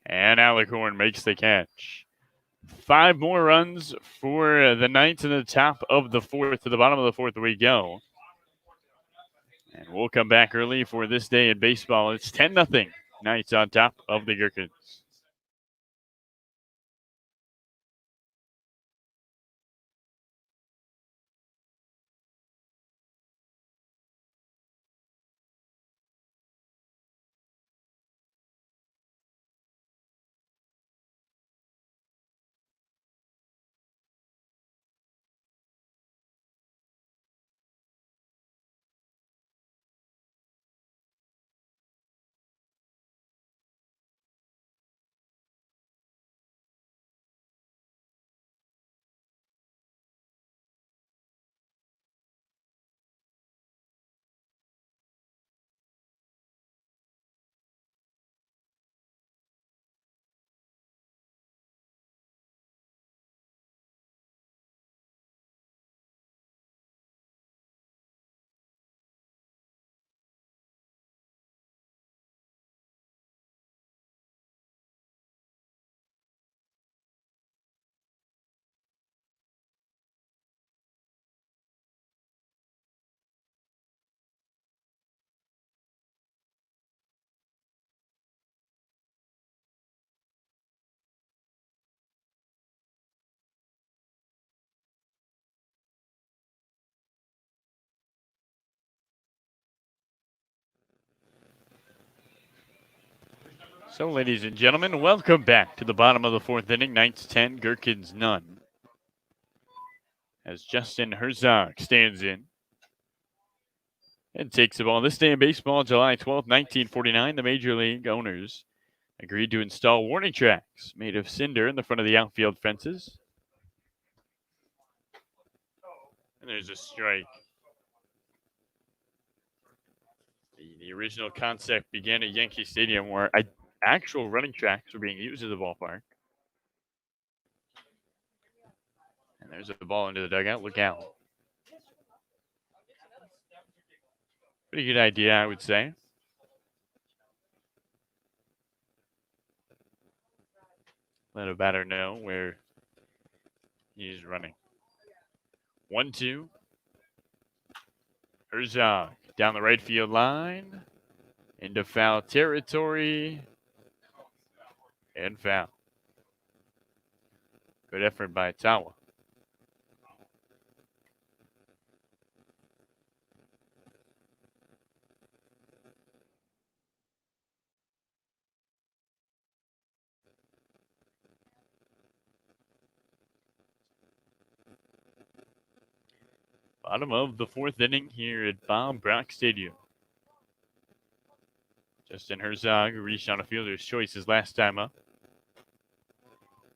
And Alicorn makes the catch. 5 more runs for the Knights in the top of the 4th. To the bottom of the 4th we go. And we'll come back early for this day in baseball. It's 10-0. Knights on top of the Gherkins. So, ladies and gentlemen, welcome back to the bottom of the fourth inning. Knights 10, Gherkins none. As Justin Herzog stands in and takes the ball. This day in baseball, July 12, 1949, the Major League owners agreed to install warning tracks made of cinder in the front of the outfield fences. And there's a strike. The original concept began at Yankee Stadium where actual running tracks were being used at the ballpark. And there's a ball into the dugout. Look out. Pretty good idea, I would say. Let a batter know where he's running. 1-2. Herzog down the right field line. Into foul territory. And foul. Good effort by Tawa. Bottom of the fourth inning here at Bob Brock Stadium. Justin Herzog, who reached on a fielder's choice his last time up,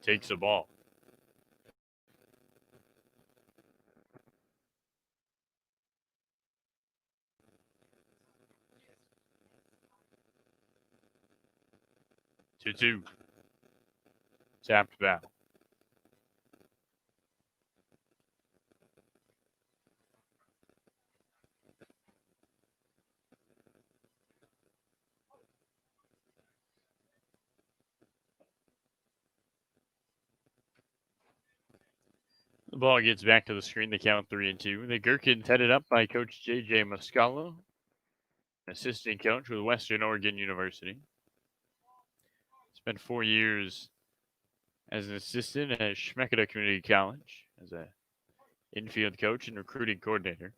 takes the ball. Two. Tapped back. The ball gets back to the screen. The count 3-2. The Gherkins headed up by Coach J.J. Muscalo, assistant coach with Western Oregon University. Spent 4 years as an assistant at Schmeketa Community College as a infield coach and recruiting coordinator.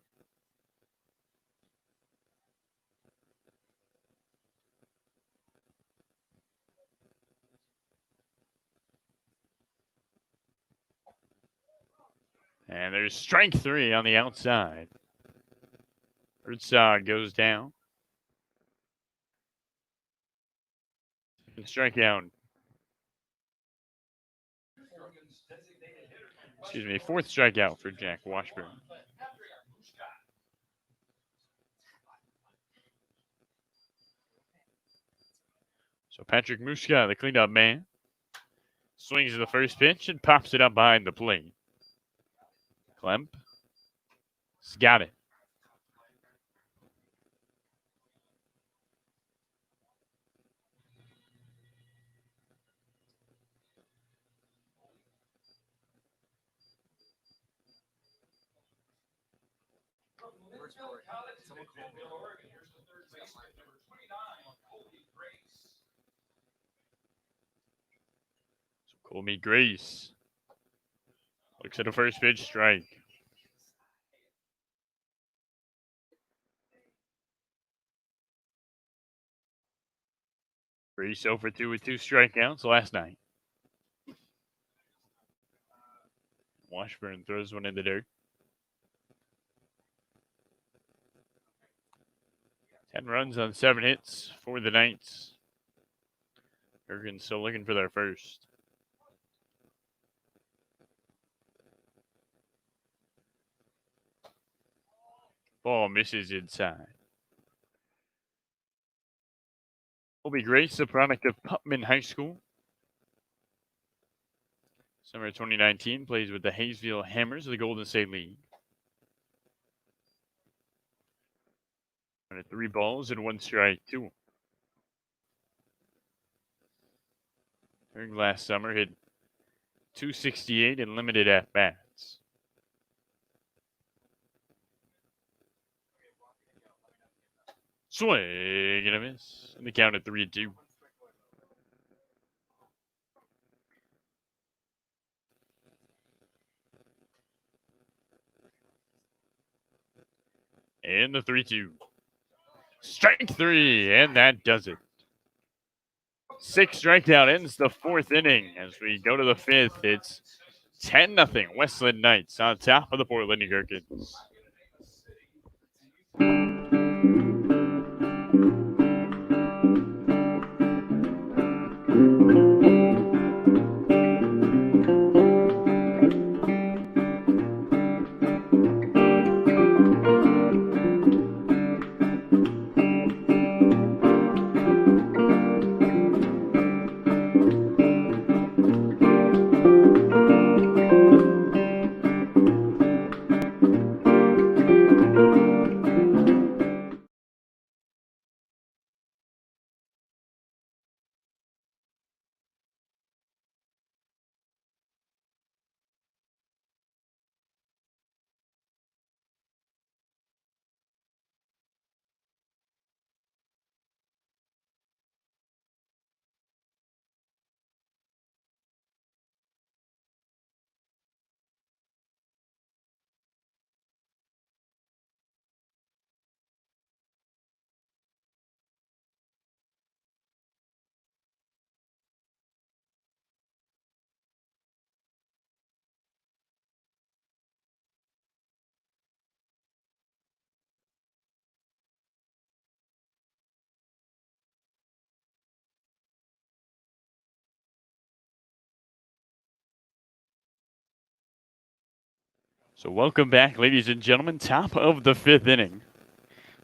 And there's strike 3 on the outside. Herzog goes down. And strikeout. Excuse me, 4th strikeout for Jack Washburn. So Patrick Muska, the cleanup man, swings at the first pitch and pops it up behind the plate. Klemp has got it. Colby Grace looks at the first pitch, strike. Grace 0 for 2 with 2 strikeouts last night. Washburn throws one in the dirt. 10 runs on 7 hits for the Knights. Gherkins still looking for their first. Ball misses inside. Colby Grace, the product of Putman High School. Summer 2019, plays with the Hayesville Hammers of the Golden State League. 3 balls and 1 strike, 2. During last summer, hit .268 in limited at-bats. Swing and a miss. And the count at 3-2. And the 3-2. Strike 3, and that does it. 6 strikeout ends the 4th inning. As we go to the 5th, it's 10-0 Westland Knights on top of the Portland Gherkins. So welcome back, ladies and gentlemen. Top of the 5th inning.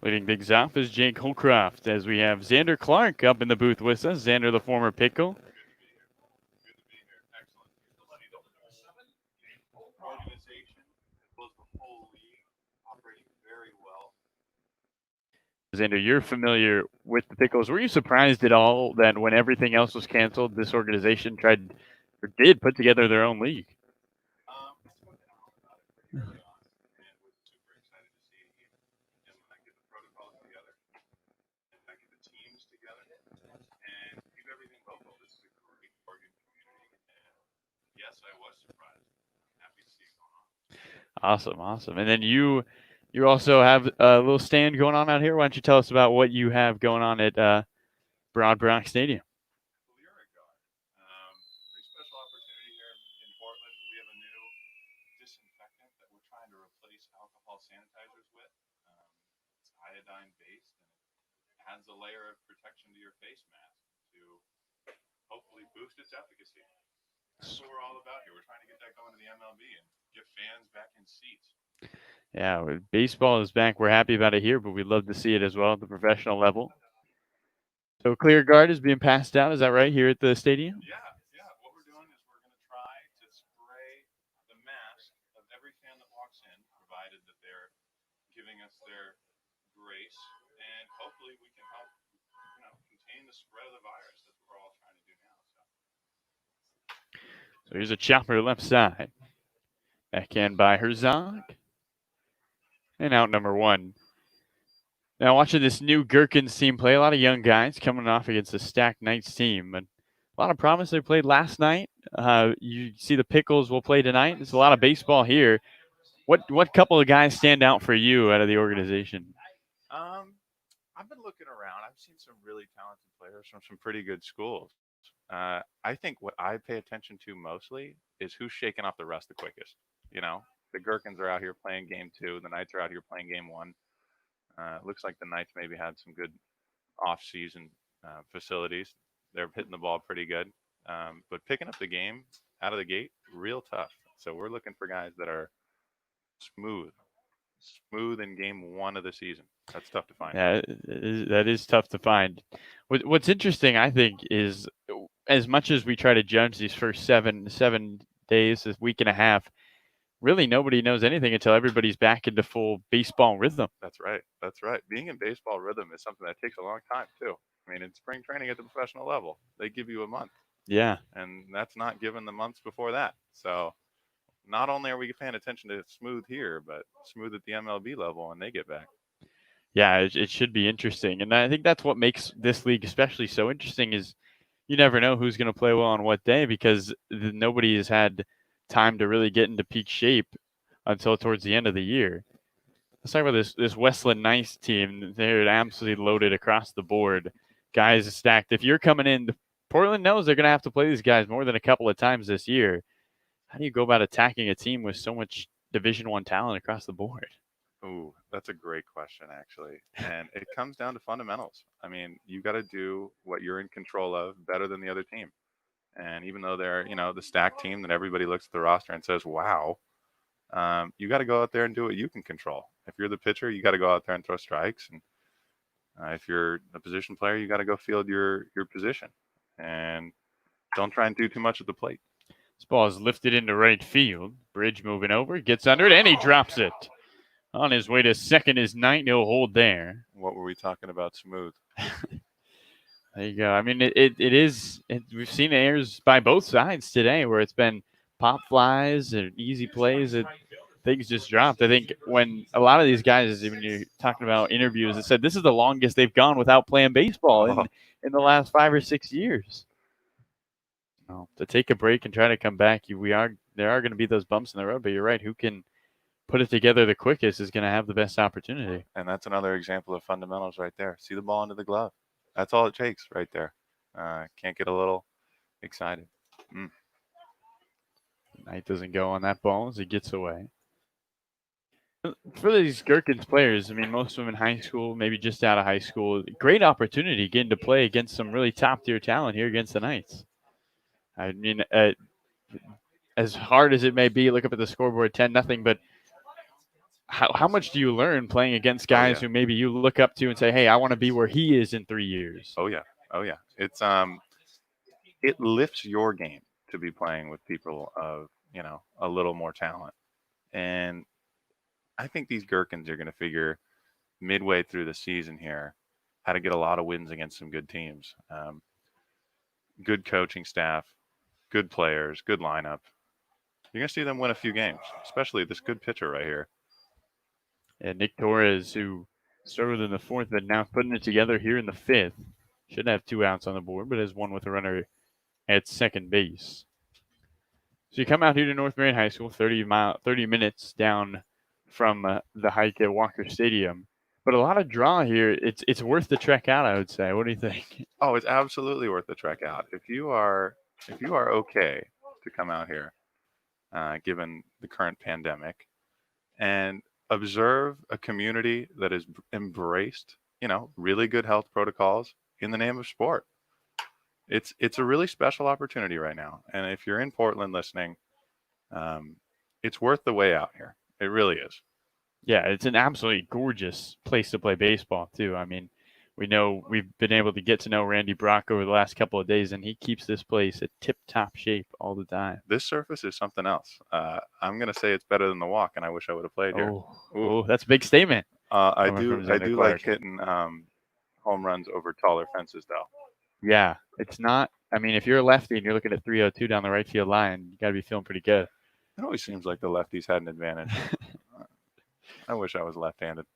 Leading things off is Jake Holcroft as we have Xander Clark up in the booth with us. Xander, the former pickle. Xander, you're familiar with the Pickles. Were you surprised at all that when everything else was canceled, this organization tried or did put together their own league? Awesome, awesome. And then you also have a little stand going on out here. Why don't you tell us about what you have going on at Broad Brock Stadium? Adds a layer of protection to your face mask to hopefully boost its efficacy. That's what we're all about here. We're trying to get that going to the MLB and get fans back in seats. Yeah, baseball is back. We're happy about it here, but we'd love to see it as well at the professional level. So clear guard is being passed out. Is that right, here at the stadium? Yeah. What we're doing is we're going to try to spray the mask of every fan that walks in, provided that they're giving us their grace, and hopefully we can help, contain the spread of the virus. That's what we're all trying to do now. So here's a chopper left side. Backhand by Herzog. And out number 1. Now watching this new Gherkins team play, a lot of young guys coming off against a stacked Knights team. And a lot of promise. They played last night. You see the Pickles will play tonight. There's a lot of baseball here. What couple of guys stand out for you out of the organization? I've been looking around. I've seen some really talented players from some pretty good schools. I think what I pay attention to mostly is who's shaking off the rust the quickest. The Gherkins are out here playing game 2. The Knights are out here playing game 1. It looks like the Knights maybe had some good off-season facilities. They're hitting the ball pretty good. But picking up the game out of the gate, real tough. So we're looking for guys that are smooth in game 1 of the season. That's tough to find. Yeah, that is tough to find. What's interesting, I think, is as much as we try to judge these first seven days, a week and a half, really nobody knows anything until everybody's back into full baseball rhythm. That's right. Being in baseball rhythm is something that takes a long time, too. I mean, in spring training at the professional level, they give you a month. Yeah. And that's not given the months before that. So not only are we paying attention to smooth here, but smooth at the MLB level when they get back. Yeah, it should be interesting. And I think that's what makes this league especially so interesting is you never know who's going to play well on what day because nobody has had time to really get into peak shape until towards the end of the year. Let's talk about this Westland Knights team. They're absolutely loaded across the board. Guys stacked. If you're coming in Portland knows they're going to have to play these guys more than a couple of times this year. How do you go about attacking a team with so much Division I talent across the board? Ooh, that's a great question, actually. And it comes down to fundamentals. I mean, you got to do what you're in control of better than the other team. And even though they're, the stacked team that everybody looks at the roster and says, wow, you got to go out there and do what you can control. If you're the pitcher, you got to go out there and throw strikes. And if you're a position player, you got to go field your position. And don't try and do too much at the plate. This ball is lifted into right field. Bridge moving over, gets under it, and he drops it. On his way to second is Knight. He'll hold there. What were we talking about? Smooth. There you go. I mean, it is. We've seen errors by both sides today where it's been pop flies and easy plays that things just dropped. I think when a lot of these guys, when you're talking about interviews, it said this is the longest they've gone without playing baseball in the last 5 or 6 years. Well, to take a break and try to come back, there are going to be those bumps in the road, but you're right. Who can put it together the quickest is going to have the best opportunity. And that's another example of fundamentals right there. See the ball into the glove. That's all it takes right there. Can't get a little excited. Knight doesn't go on that ball as he gets away. For these Gherkins players, I mean, most of them in high school, maybe just out of high school, great opportunity getting to play against some really top-tier talent here against the Knights. I mean, as hard as it may be, look up at the scoreboard, 10-0, but how much do you learn playing against guys who maybe you look up to and say, hey, I want to be where he is in 3 years? Oh, yeah. It's it lifts your game to be playing with people of, a little more talent. And I think these Gherkins are going to figure midway through the season here how to get a lot of wins against some good teams. Good coaching staff, good players, good lineup. You're going to see them win a few games, especially this good pitcher right here. And Nick Torres, who started in the fourth, but now putting it together here in the fifth. Should have 2 outs on the board, but has one with a runner at second base. So you come out here to North Marion High School, 30 minutes down from the hike at Walker Stadium. But a lot of draw here. It's worth the trek out, I would say. What do you think? Oh, it's absolutely worth the trek out. If you are okay to come out here, given the current pandemic, and observe a community that has embraced, really good health protocols in the name of sport. It's a really special opportunity right now. And if you're in Portland listening, it's worth the way out here. It really is. Yeah, it's an absolutely gorgeous place to play baseball, too. I mean, we know we've been able to get to know Randy Brock over the last couple of days, and he keeps this place at tip-top shape all the time. This surface is something else. I'm going to say it's better than the walk, and I wish I would have played here. Oh, that's a big statement. I do like hitting home runs over taller fences, though. Yeah, it's not. I mean, if you're a lefty and you're looking at 302 down the right field line, you got to be feeling pretty good. It always seems like the lefties had an advantage. I wish I was left-handed.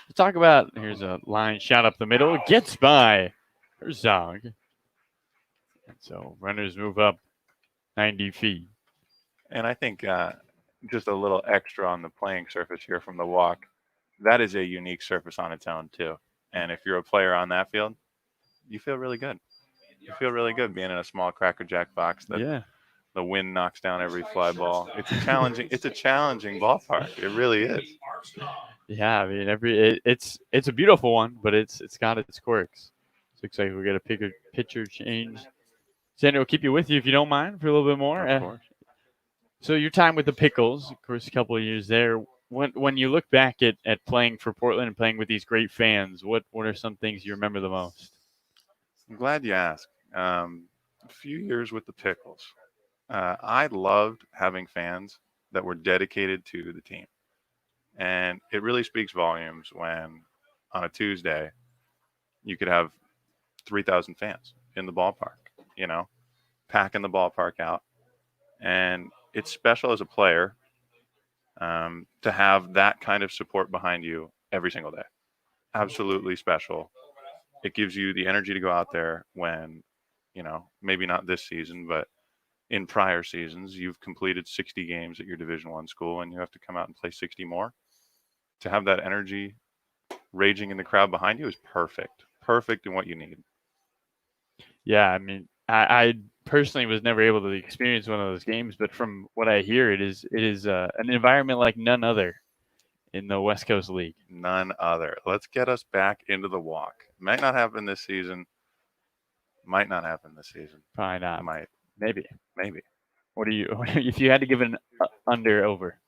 Let's talk about, here's a line shot up the middle. Gets by Herzog. And so runners move up 90 feet. And I think just a little extra on the playing surface here from the walk, that is a unique surface on its own, too. And if you're a player on that field, you feel really good. You feel really good being in a small Cracker Jack box that the wind knocks down every fly ball. It's a challenging ballpark. It really is. Yeah, I mean it's a beautiful one, but it's got its quirks. So looks like we get a pitcher change. Sandy will keep you with you if you don't mind for a little bit more. Of course. So your time with the Pickles, of course, a couple of years there. When you look back at playing for Portland and playing with these great fans, what are some things you remember the most? I'm glad you asked. A few years with the Pickles. I loved having fans that were dedicated to the team. And it really speaks volumes when on a Tuesday you could have 3,000 fans in the ballpark, packing the ballpark out. And it's special as a player to have that kind of support behind you every single day. Absolutely special. It gives you the energy to go out there when, maybe not this season, but in prior seasons, you've completed 60 games at your Division I school and you have to come out and play 60 more. To have that energy raging in the crowd behind you is perfect. Perfect in what you need. Yeah, I mean, I personally was never able to experience one of those games, but from what I hear, it is an environment like none other in the West Coast League. None other. Let's get us back into the walk. Might not happen this season. Might not happen this season. Probably not. Might. Maybe. Maybe. What do you? If you had to give an under over?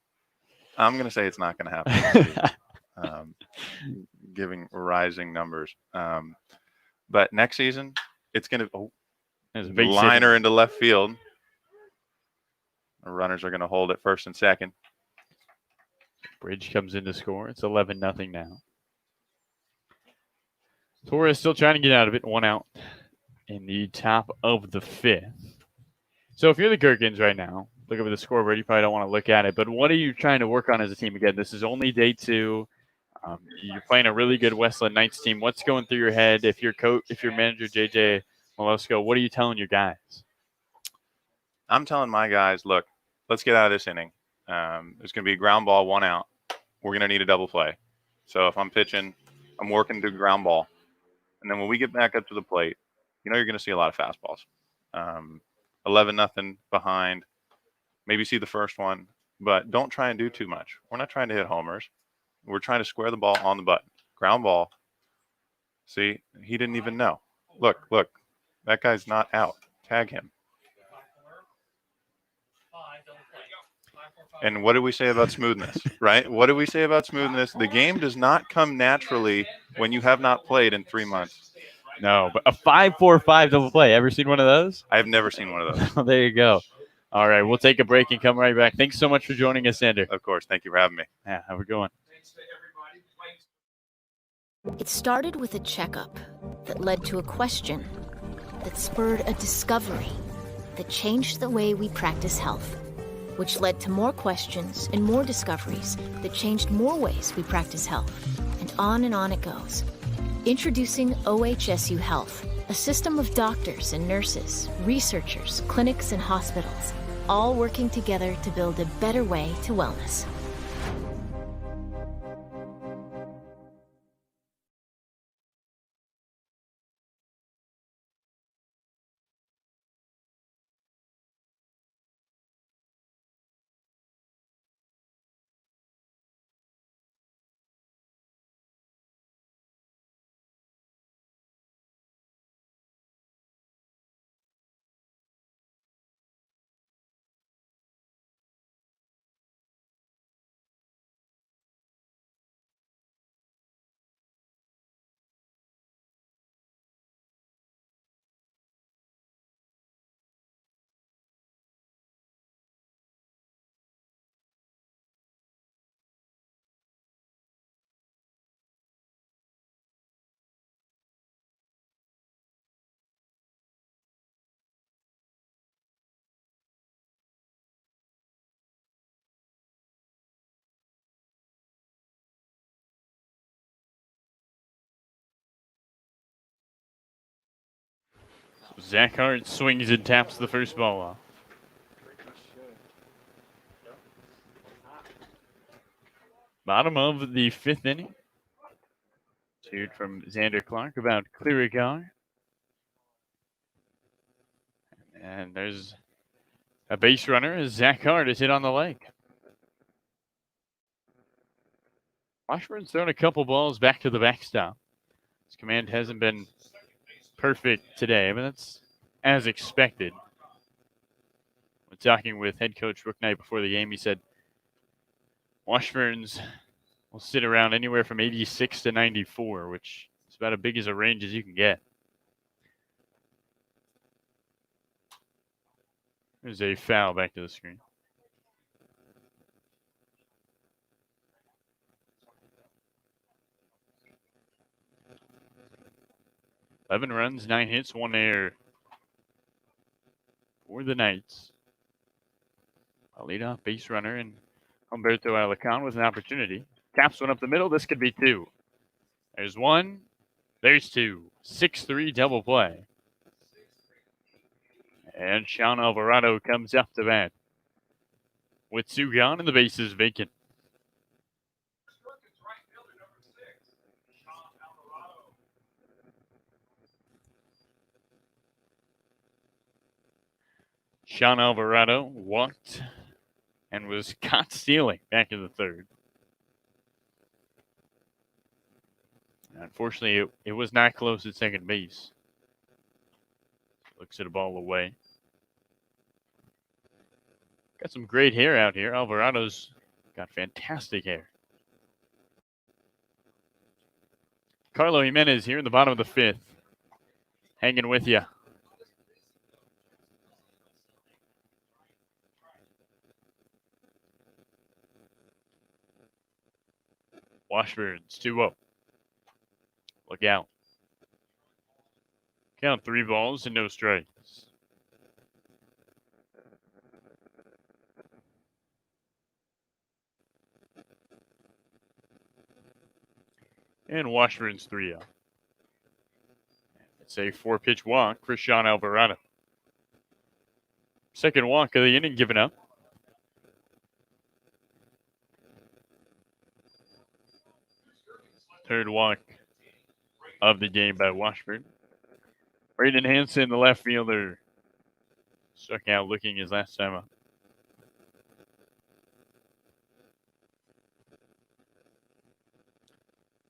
I'm going to say it's not going to happen this season. Giving rising numbers. But next season, it's going to There's a big liner into left field. The runners are going to hold at first and second. Bridge comes in to score. It's 11-0 now. Torres still trying to get out of it. 1 out in the top of the 5th. So if you're the Gherkins right now, look over the scoreboard. You probably don't want to look at it, but what are you trying to work on as a team? Again, this is only day 2. You're playing a really good Westland Knights team. What's going through your head? If your manager JJ Molosco, what are you telling your guys? I'm telling my guys, look, let's get out of this inning. There's going to be a ground ball, 1 out. We're going to need a double play. So if I'm pitching, I'm working to ground ball. And then when we get back up to the plate, you're going to see a lot of fastballs. 11-0 behind. Maybe see the first one, but don't try and do too much. We're not trying to hit homers. We're trying to square the ball on the button. Ground ball. See, he didn't even know. Look, that guy's not out. Tag him. And what did we say about smoothness, right? What did we say about smoothness? The game does not come naturally when you have not played in 3 months. No, but a 5-4-5 double play. Ever seen one of those? I have never seen one of those. Well, there you go. All right, we'll take a break and come right back. Thanks so much for joining us, Sander. Of course. Thank you for having me. Yeah, have a good one. It started with a checkup that led to a question that spurred a discovery that changed the way we practice health, which led to more questions and more discoveries that changed more ways we practice health. And on it goes. Introducing OHSU Health, a system of doctors and nurses, researchers, clinics, and hospitals, all working together to build a better way to wellness. Zach Hart swings and taps the first ball off. Bottom of the 5th inning. Cheered from Xander Clark about clear a guy. And there's a base runner as Zach Hart is hit on the leg. Washburn's thrown a couple balls back to the backstop. His command hasn't been perfect today, but that's as expected. When talking with head coach Rook Knight before the game, he said Washburns will sit around anywhere from 86 to 94, which is about as big as a range as you can get. There's a foul back to the screen. Eleven runs, 9 hits, 1 error for the Knights. A leadoff base runner and Humberto Alarcon with an opportunity. Taps one up the middle. This could be 2. There's 1. There's 2. 6-3 double play. And Sean Alvarado comes up to bat. With 2 gone and the bases vacant. Sean Alvarado walked and was caught stealing back in the third. Unfortunately, it was not close at second base. Looks at a ball away. Got some great hair out here. Alvarado's got fantastic hair. Carlo Jimenez here in the bottom of the fifth. Hanging with you. Washburn's 2-0. Look out. Count 3 balls and no strikes. And Washburn's 3-0. It's a 4-pitch walk for Sean Alvarado. Second walk of the inning given up. Third walk of the game by Washburn. Braden Hansen, the left fielder, struck out looking his last time up.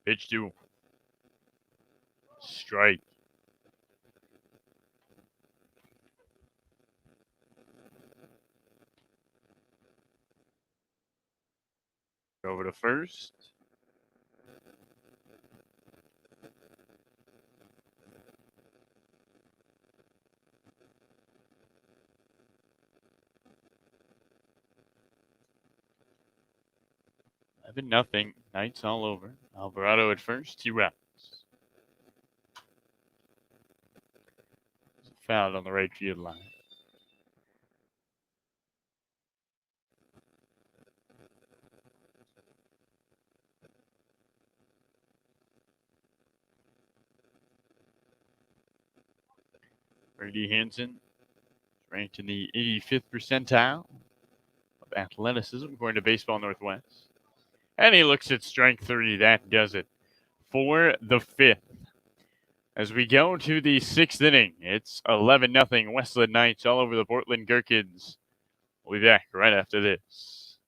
Pitch 2. Strike. Over to first. Nothing. Knights all over. Alvarado at first. 2 outs. Fouled on the right field line. Brady Hansen ranked in the 85th percentile of athleticism according to Baseball Northwest. And he looks at strike 3. That does it for the 5th. As we go to the 6th inning, it's 11-0 Westland Knights all over the Portland Gherkins. We'll be back right after this.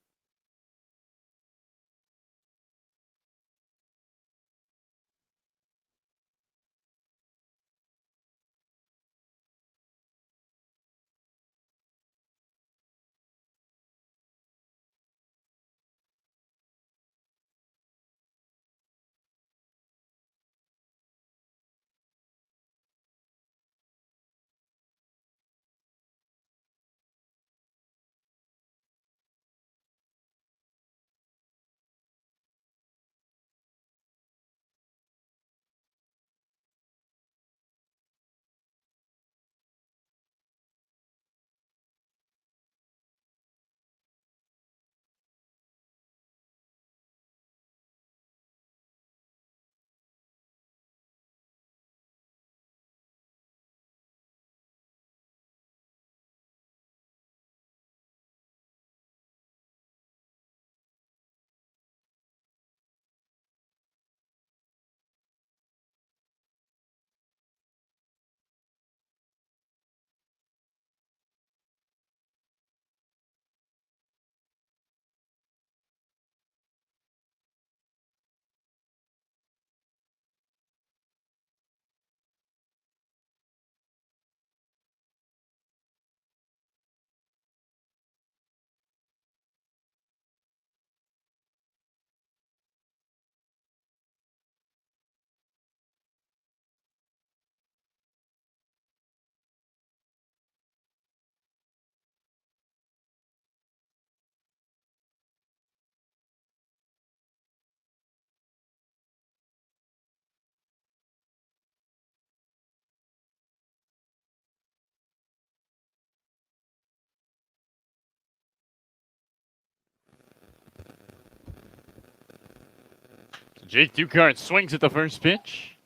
Jake Ducart swings at the first pitch.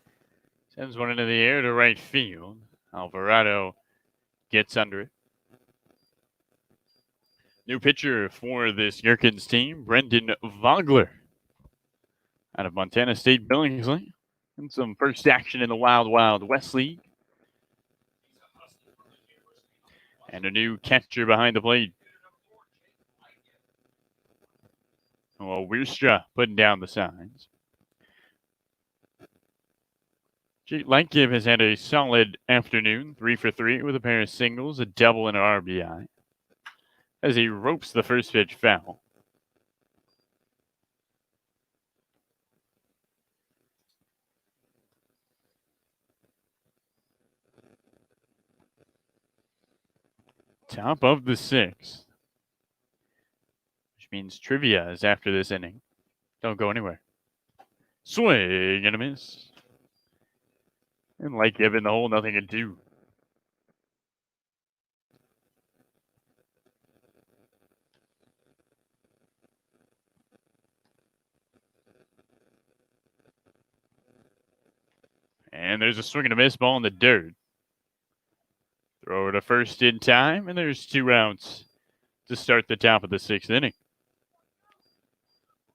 Sends one into the air to right field. Alvarado gets under it. New pitcher for this Gherkins team, Brendan Vogler, out of Montana State Billingsley. And some first action in the Wild Wild West League. And a new catcher behind the plate. Well, Wierstra putting down the signs. Jake Lightgive has had a solid afternoon, 3 for 3 with a pair of singles, a double, and an RBI. As he ropes the first pitch foul. Top of the 6th. Which means trivia is after this inning. Don't go anywhere. Swing and a miss. And Lightgive in the hole, nothing in 2. And there's a swing and a miss, ball in the dirt. Throw to first in time, and there's 2 outs to start the top of the 6th inning.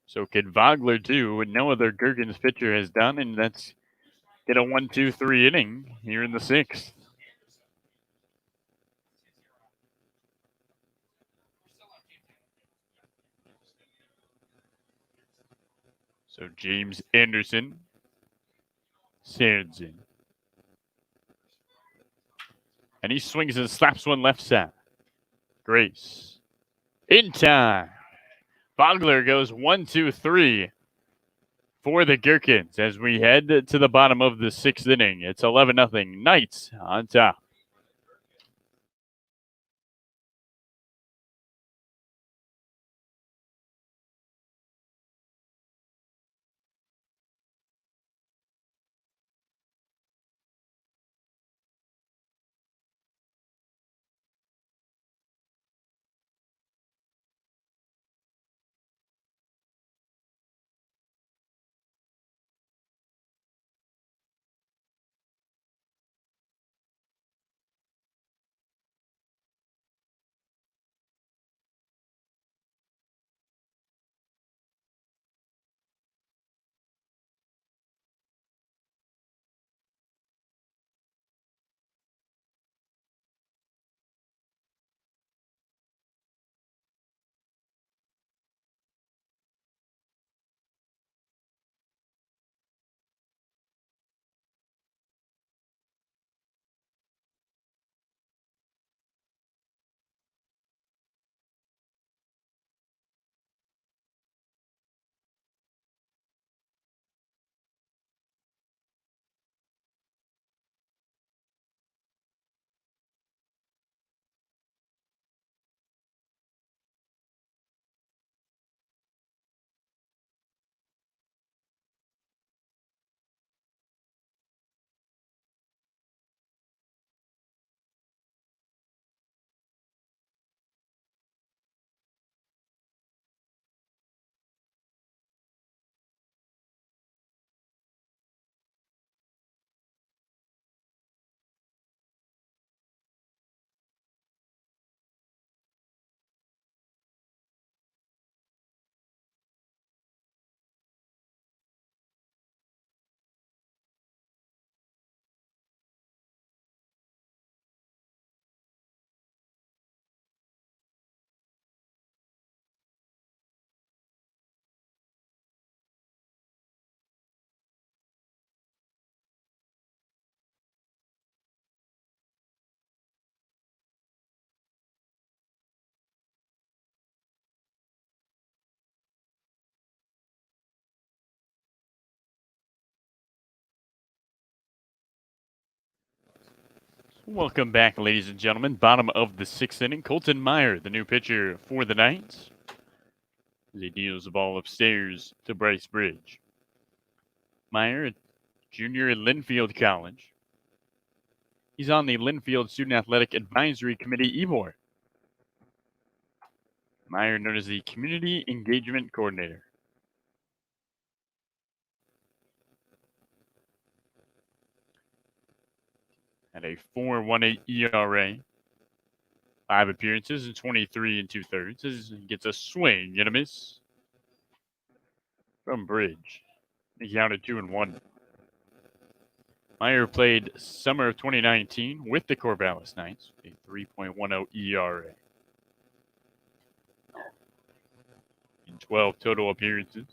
So can Vogler do what no other Gherkins pitcher has done, and that's get a 1-2-3 inning here in the 6th. So James Anderson stands in. And he swings and slaps one left side. Grace. In time. Vogler goes 1-2-3 for the Gherkins as we head to the bottom of the 6th inning. It's 11-0. Knights on top. Welcome back, ladies and gentlemen. Bottom of the 6th inning. Colton Meyer, the new pitcher for the Knights, as he deals the ball upstairs to Bryce Bridge. Meyer, a junior at Linfield College. He's on the Linfield Student Athletic Advisory Committee board. Meyer, known as the Community Engagement Coordinator. At a 4.18 ERA. 5 appearances in 23 2/3. As he gets a swing and a miss from Bridge. He counted 2-1. Meyer played summer of 2019 with the Corvallis Knights, a 3.10 ERA. In 12 total appearances.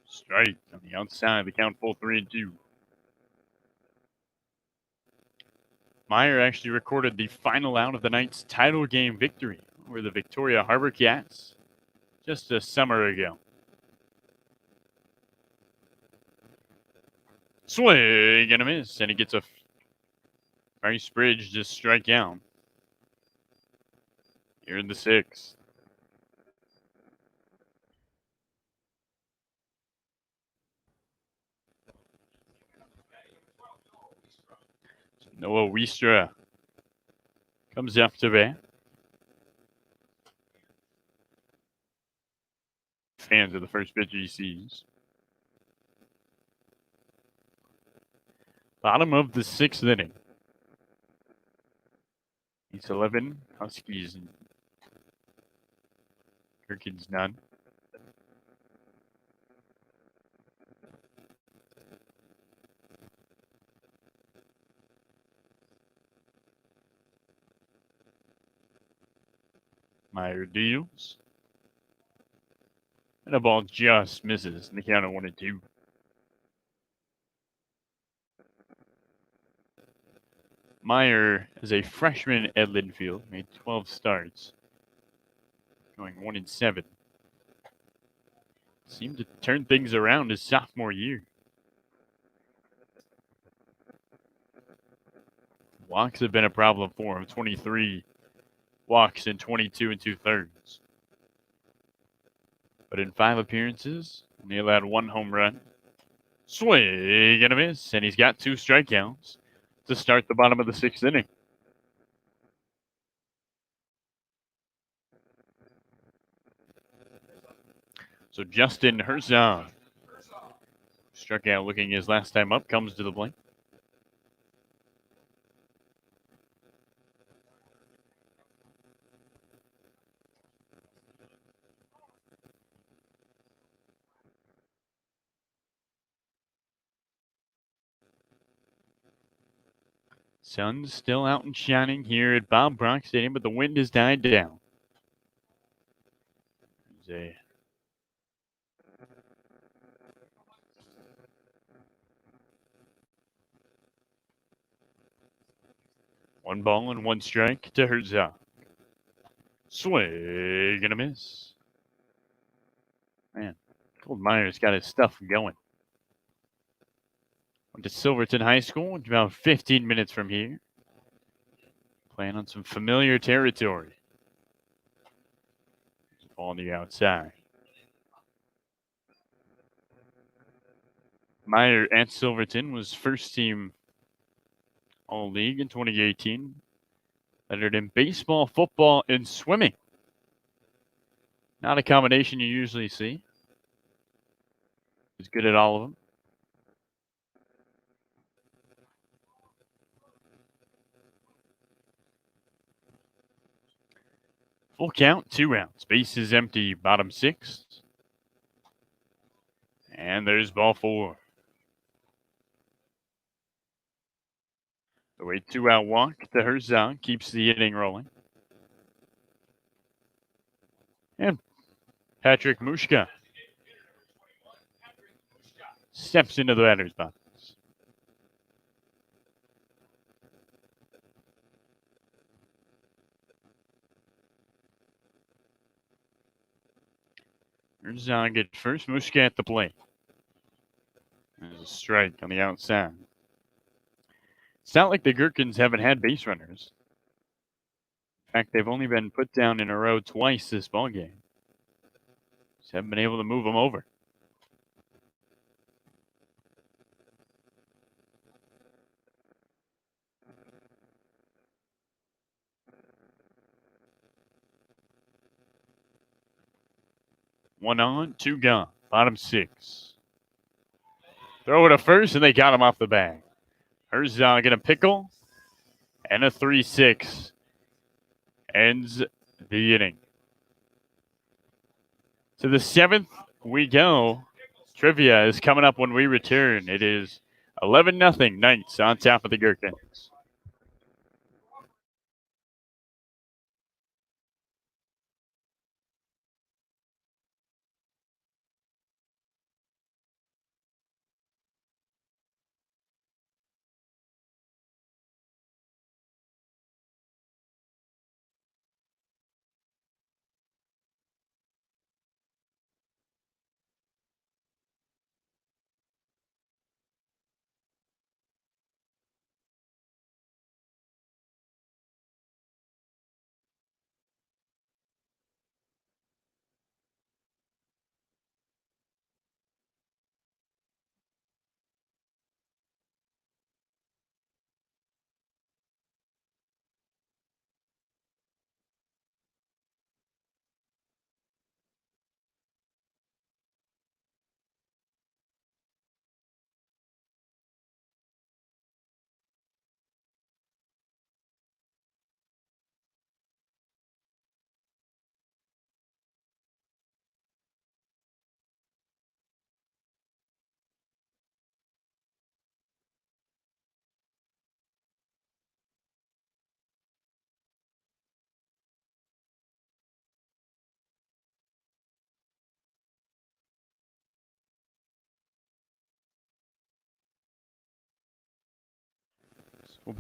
Strike on the outside, the count full 3-2. Meyer actually recorded the final out of the Knights' title game victory over the Victoria Harbor Cats just a summer ago. Swing and a miss, and he gets a Bryce Bridge just strike out. Here in the 6th. Noah Wiestra comes up to bat. Fans of the first pitch he sees. Bottom of the 6th inning. He's 11. Huskies and Gherkins none. Meyer deals. And the ball just misses in the count of 1-2. Meyer, as a freshman at Linfield, made 12 starts, going 1-7. Seemed to turn things around his sophomore year. Walks have been a problem for him. 23 walks in 22 2/3. But in 5 appearances, he allowed 1 home run. Swing and a miss, and he's got 2 strikeouts to start the bottom of the 6th inning. So Justin Herzog struck out looking his last time up, comes to the plate. Sun's still out and shining here at Bob Brock Stadium, but the wind has died down. There's a one ball and 1 strike to Herzog. Swing and a miss. Man, Colt Meyer's got his stuff going. Went to Silverton High School, about 15 minutes from here. Playing on some familiar territory. Ball on the outside. Meyer at Silverton was first team All-League in 2018. Lettered in baseball, football, and swimming. Not a combination you usually see. He's good at all of them. Full count, 2 outs. Base is empty, bottom 6th. And there's ball 4. The 2-out walk to Herzog keeps the inning rolling. And Patrick Mushka steps into the batter's box. Herzog at first, Mushka at the plate. There's a strike on the outside. It's not like the Gherkins haven't had base runners. In fact, they've only been put down in a row twice this ballgame. Just haven't been able to move them over. One on, 2 gone. Bottom 6. Throw it to first, and they got him off the bag. Herzog in a pickle. and a 3-6 ends the inning. To the 7th we go. Trivia is coming up when we return. It is 11-0 Knights on top of the Gherkins.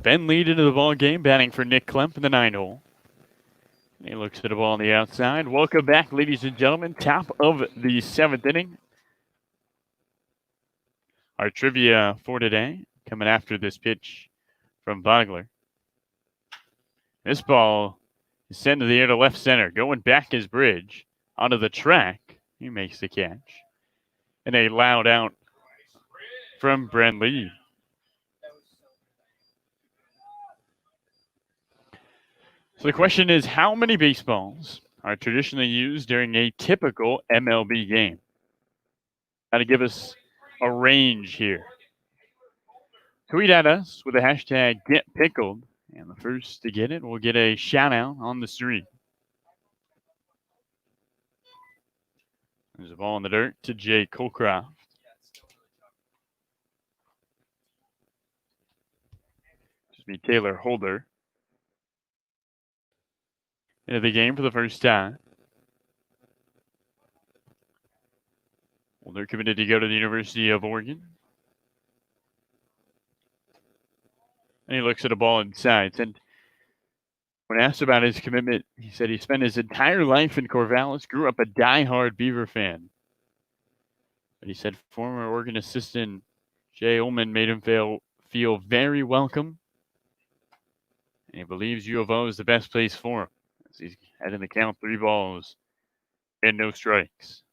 Ben lead into the ball game, batting for Nick Klemp in the 9-hole. He looks at the ball on the outside. Welcome back, ladies and gentlemen. Top of the 7th inning. Our trivia for today coming after this pitch from Bogler. This ball is sent to the air to left center. Going back is Bridge. Onto the track. He makes the catch. And a loud out from Brent Lee. So the question is, how many baseballs are traditionally used during a typical MLB game? Got to give us a range here. Tweet at us with the hashtag #GetPickled, and the first to get it will get a shout out on the stream. There's a ball in the dirt to Jay Colcroft. Just be Taylor Holder into the game for the first time. Holder committed to go to the University of Oregon. And he looks at a ball inside. And when asked about his commitment, he said he spent his entire life in Corvallis, grew up a diehard Beaver fan. But he said former Oregon assistant Jay Ullman made him feel very welcome. And he believes U of O is the best place for him. As he's heading the count, 3 balls and no strikes.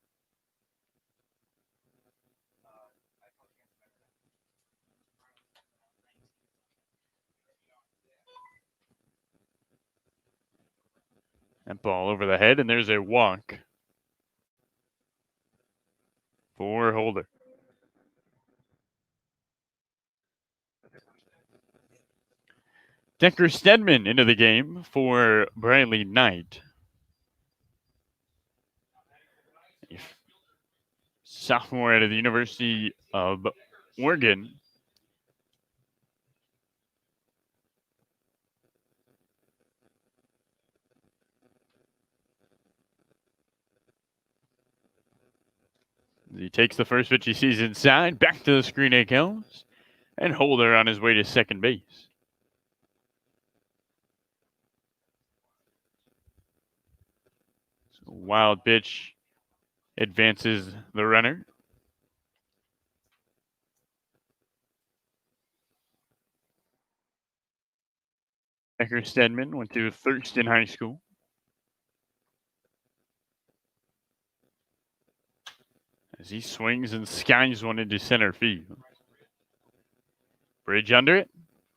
That ball over the head, and there's a walk for Holder. Decker Stedman into the game for Bradley Knight. Sophomore out of the University of Oregon. He takes the first pitch he sees inside. Back to the screen it goes. And Holder on his way to second base. So wild pitch advances the runner. Decker Stedman went to Thurston High School. As he swings and skies one into center field. Bridge under it,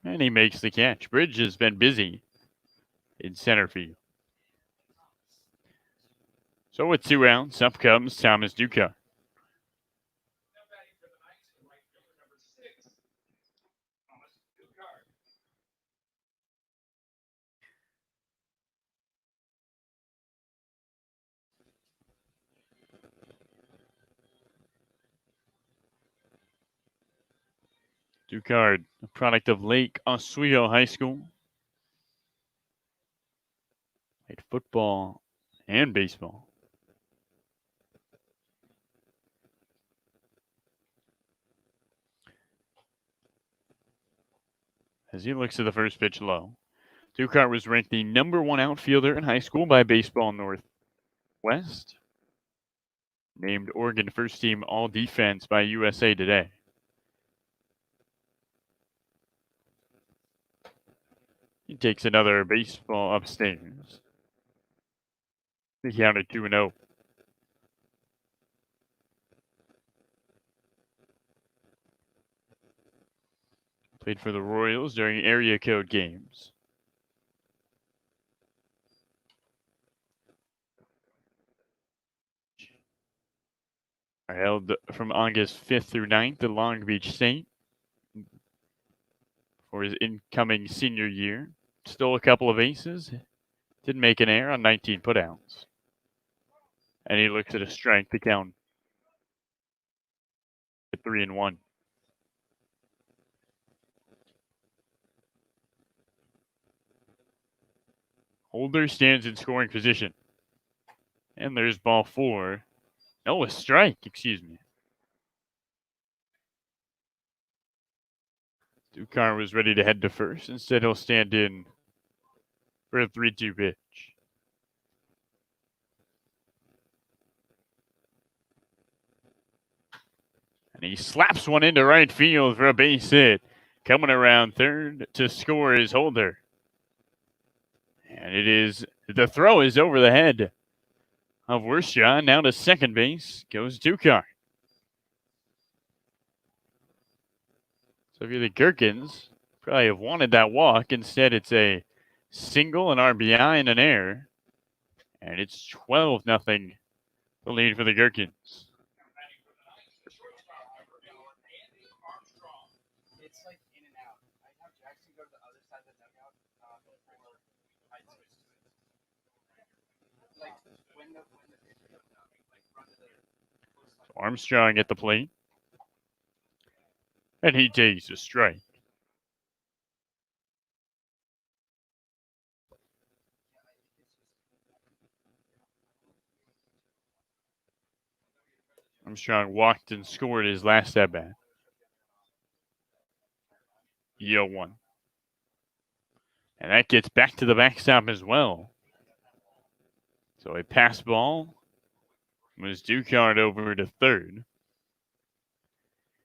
and he makes the catch. Bridge has been busy in center field. So with 2 outs, up comes Thomas Duca. Ducard, a product of Lake Oswego High School. Played football and baseball. As he looks at the first pitch low, Ducard was ranked the #1 outfielder in high school by Baseball Northwest. Named Oregon First Team All-Defense by USA Today. He takes another baseball upstairs. The count at 2-0. Played for the Royals during area code games. Are held from August 5th through 9th at Long Beach State for his incoming senior year. Stole a couple of aces. Didn't make an error on 19 putouts. And he looks at a strike to count at 3-1. Holder stands in scoring position. And there's ball 4. No, a strike, excuse me. Ducard was ready to head to first. Instead, he'll stand in for a 3-2 pitch. And he slaps one into right field for a base hit. Coming around third to score is Holder. And the throw is over the head of Worshaw. Now to second base goes Ducard. So if you're the Gherkins, probably have wanted that walk. Instead, it's a single, an RBI, and an error. And it's 12-0, the lead for the Gherkins. It's like in and out. I have Jackson go to the other side of the dugout before I switch to it. Like when the pitch goes up, like run to the Armstrong at the plate. And he takes a strike. Armstrong walked and scored his last at bat. 0-1. And that gets back to the backstop as well. So a pass ball was Ducard over to third.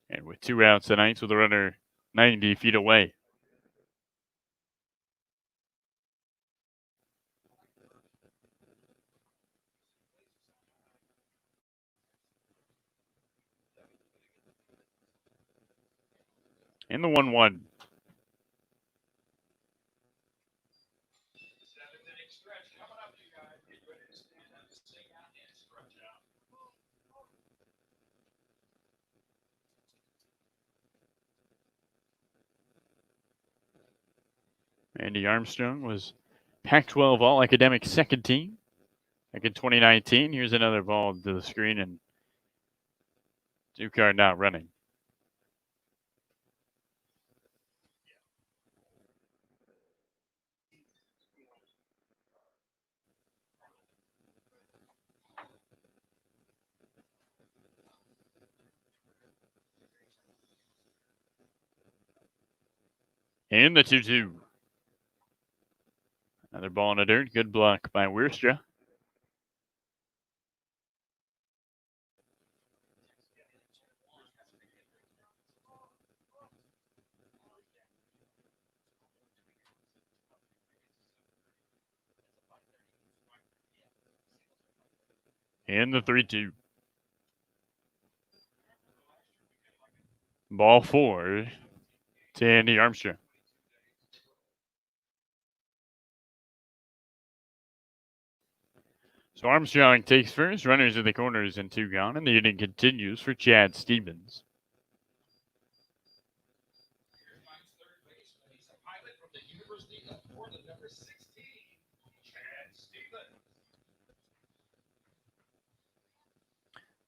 And with 2 outs, the Knights with a runner 90 feet away. In the 1-1. Andy Armstrong was Pac-12 All-Academic second team back in 2019. Here's another ball to the screen, and Ducard not running. And the 2-2. Another ball in the dirt. Good block by Wierstra. And the 3-2. Ball 4 to Andy Armstrong. So Armstrong takes first, runners in the corners and 2 gone, and the inning continues for Chad Stevens.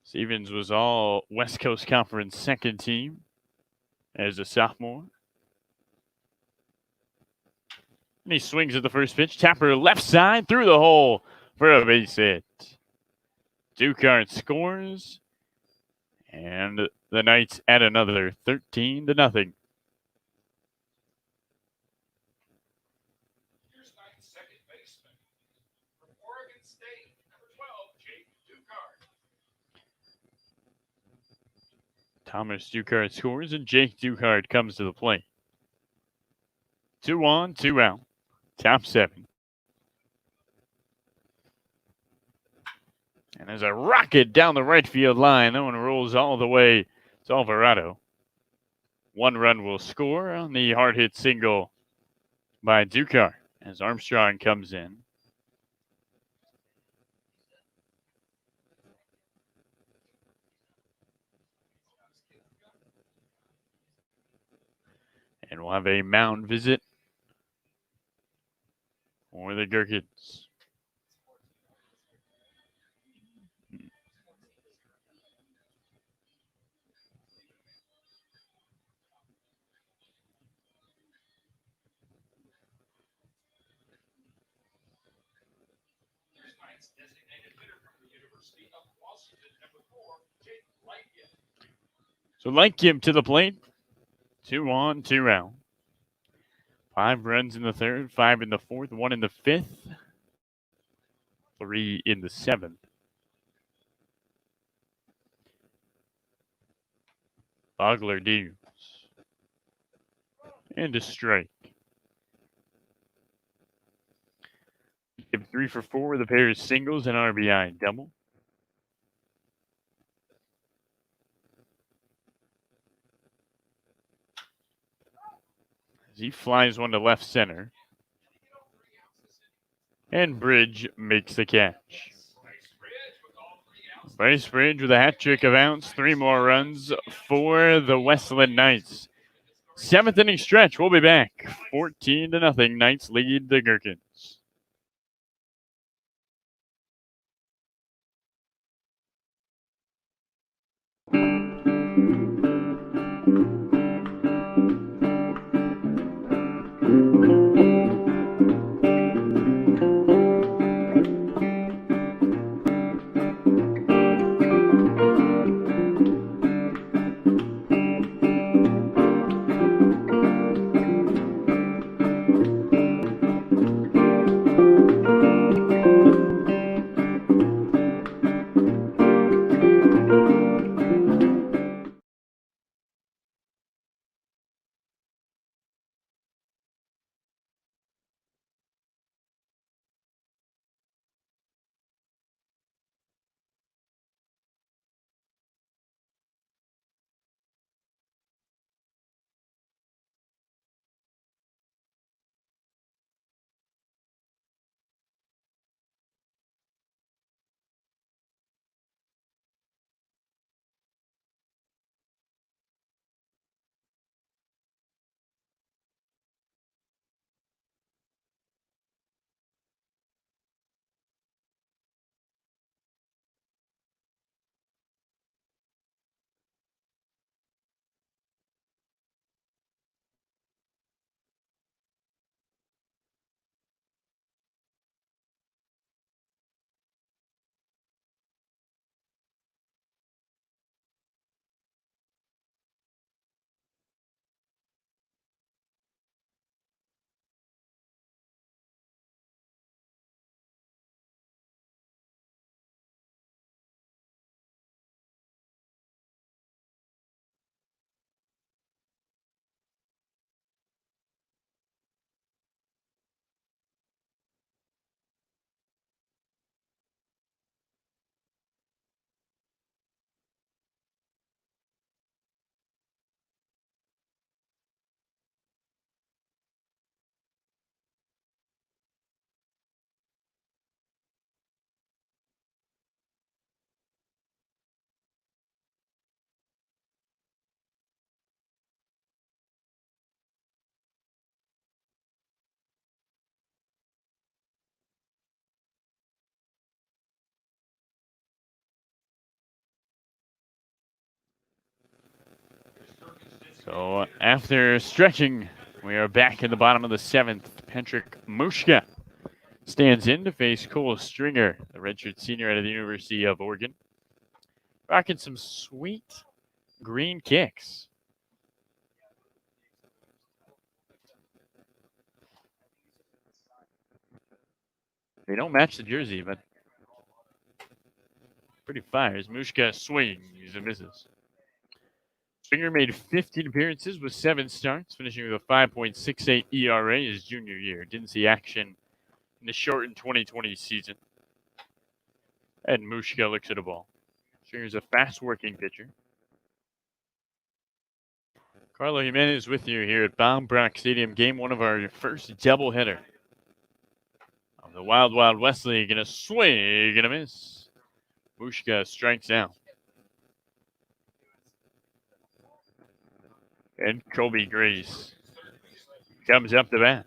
Stevens was all West Coast Conference second team as a sophomore. And he swings at the first pitch. Tapper left side through the hole for a base hit. Ducard scores. And the Knights add another 13-0. Here's Knights' second baseman from Oregon State, number 12, Jake Ducard. Thomas Ducard scores, and Jake Ducard comes to the plate. 2 on, 2 out. Top 7. And there's a rocket down the right field line. That one rolls all the way to Alvarado. 1 run will score on the hard hit single by Ducard as Armstrong comes in. And we'll have a mound visit for the Gherkins. Here's Knights' designated hitter from the University of Washington, number 4, Jake Lightgib. So Lightgib to the plate. 2 on, 2 out. 5 runs in the third, 5 in the fourth, 1 in the fifth, 3 in the seventh. Bogler deals. And a strike. Give 3 for 4 with a pair of singles and RBI double. As he flies one to left center. And Bridge makes the catch. Bryce Bridge with a hat trick of outs. 3 more runs for the Westland Knights. 7th inning stretch. We'll be back. 14-0. Knights lead the Gherkins. So after stretching, we are back in the bottom of the 7th. Patrick Mushka stands in to face Cole Stringer, the redshirt senior out of the University of Oregon. Rocking some sweet green kicks. They don't match the jersey, but pretty fires. Mushka swings and misses. Stringer made 15 appearances with 7 starts, finishing with a 5.68 ERA his junior year. Didn't see action in the shortened 2020 season. And Mushka looks at a ball. Stringer's a fast-working pitcher. Carlo Jimenez with you here at Baum-Brock Stadium, game 1 of our first doubleheader of the Wild Wild West League. And a swing and a miss. Mushka strikes out. And Kobe Grace comes up to bat.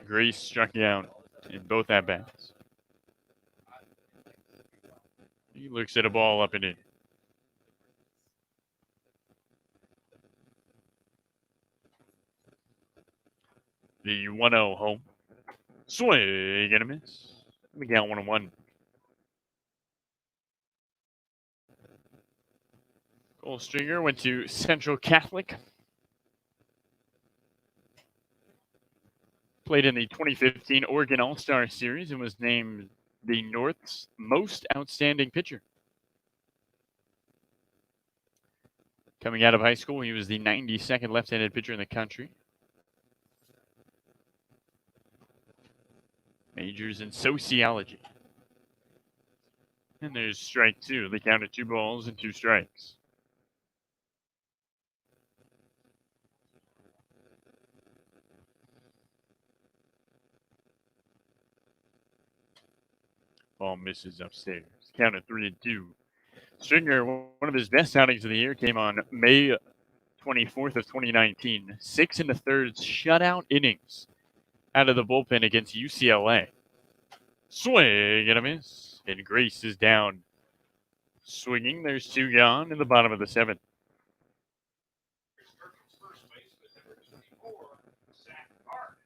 Grace struck out in both at-bats. He looks at a ball up and in. The 1-0 home. Swing and a miss. We got 1-1. Cole Stringer went to Central Catholic. Played in the 2015 Oregon All-Star Series and was named the North's most outstanding pitcher. Coming out of high school, he was the 92nd left-handed pitcher in the country. Majors in sociology. And there's strike 2. They counted 2 balls and 2 strikes. Ball misses upstairs. Counted 3-2. Stringer, one of his best outings of the year, came on May 24th of 2019. 6 1/3 shutout innings out of the bullpen against UCLA. Swing and a miss. And Grace is down. Swinging. There's 2 gone in the bottom of the 7th. Gherkins first baseman, number 24, Zach Hart.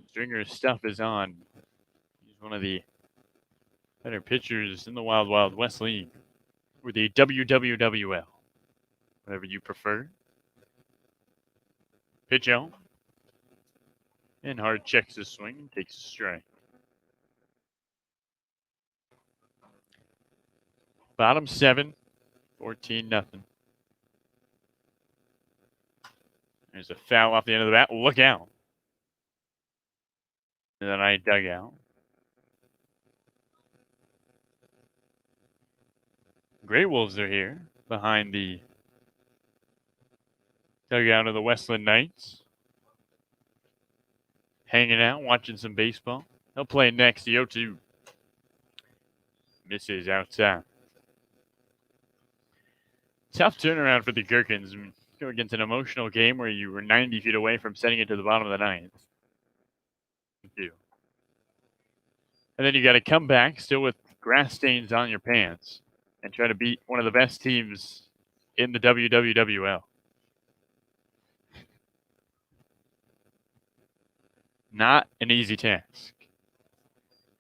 Stringer's stuff is on. He's one of the better pitchers in the Wild Wild West League, or the WWWL, whatever you prefer. Pitch out. And Hart checks his swing and takes a strike. Bottom 7, 14-0. There's a foul off the end of the bat. Look out. And then I dug out. Grey Wolves are here behind the dugout of the Westland Knights. Hanging out, watching some baseball. They'll play next. The 0-2. Misses outside. Tough turnaround for the Gherkins. Go against an emotional game where you were 90 feet away from sending it to the bottom of the 9th. And then you got to come back still with grass stains on your pants and try to beat one of the best teams in the WWWL. Not an easy task.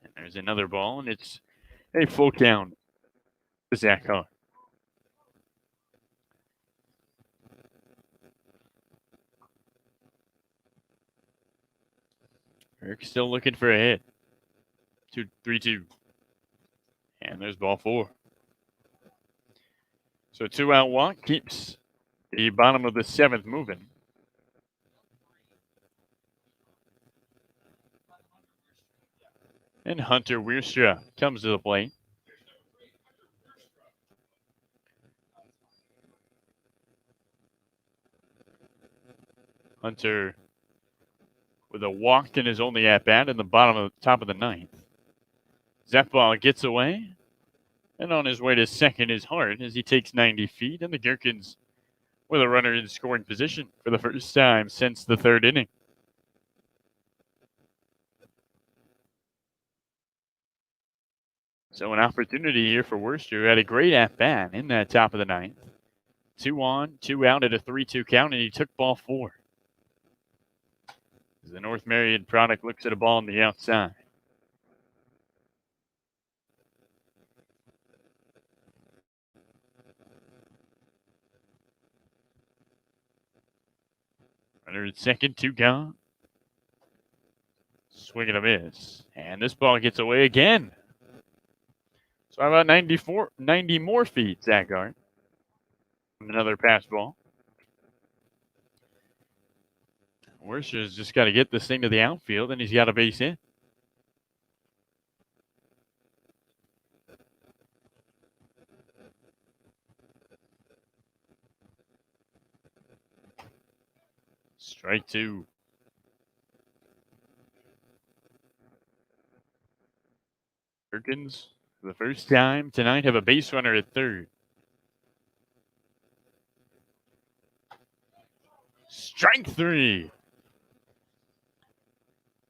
And there's another ball, and it's a full count to Zach Hart. Eric still looking for a hit. 3-2. And there's ball 4. So 2-out walk keeps the bottom of the 7th moving. And Hunter Wierstra comes to the plate. Hunter with a walk in his only at-bat in the top of the 9th. That ball gets away. And on his way to second is Hart as he takes 90 feet. And the Gherkins with a runner in scoring position for the first time since the third inning. So an opportunity here for Worcester, who had a great at-bat in that top of the ninth. 2 on, 2 out at a 3-2 count, and he took ball 4. As the North Marion product looks at a ball on the outside. Runner at second, 2 gone. Swing and a miss. And this ball gets away again. So how about 90 more feet, Zach Gart? Another pass ball. Worcester's just got to get this thing to the outfield, and he's got a base hit. Strike 2. Gherkins, for the first time tonight, have a base runner at third. Strike 3.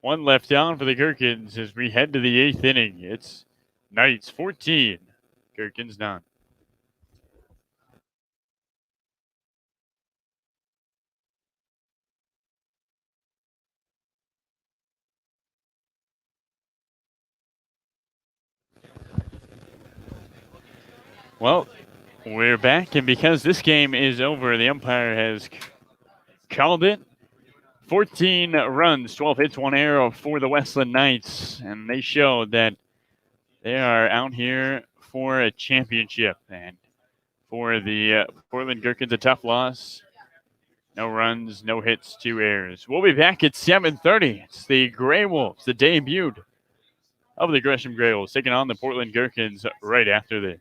1 left down for the Gherkins as we head to the 8th inning. It's Knights 14, Gherkins none. Well, we're back, and because this game is over, the umpire has called it. 14 runs, 12 hits, 1 error for the Westland Knights, and they show that they are out here for a championship. And for the Portland Gherkins, a tough loss. No runs, no hits, 2 errors. We'll be back at 7:30. It's the Grey Wolves, the debut of the Gresham Grey Wolves, taking on the Portland Gherkins right after this.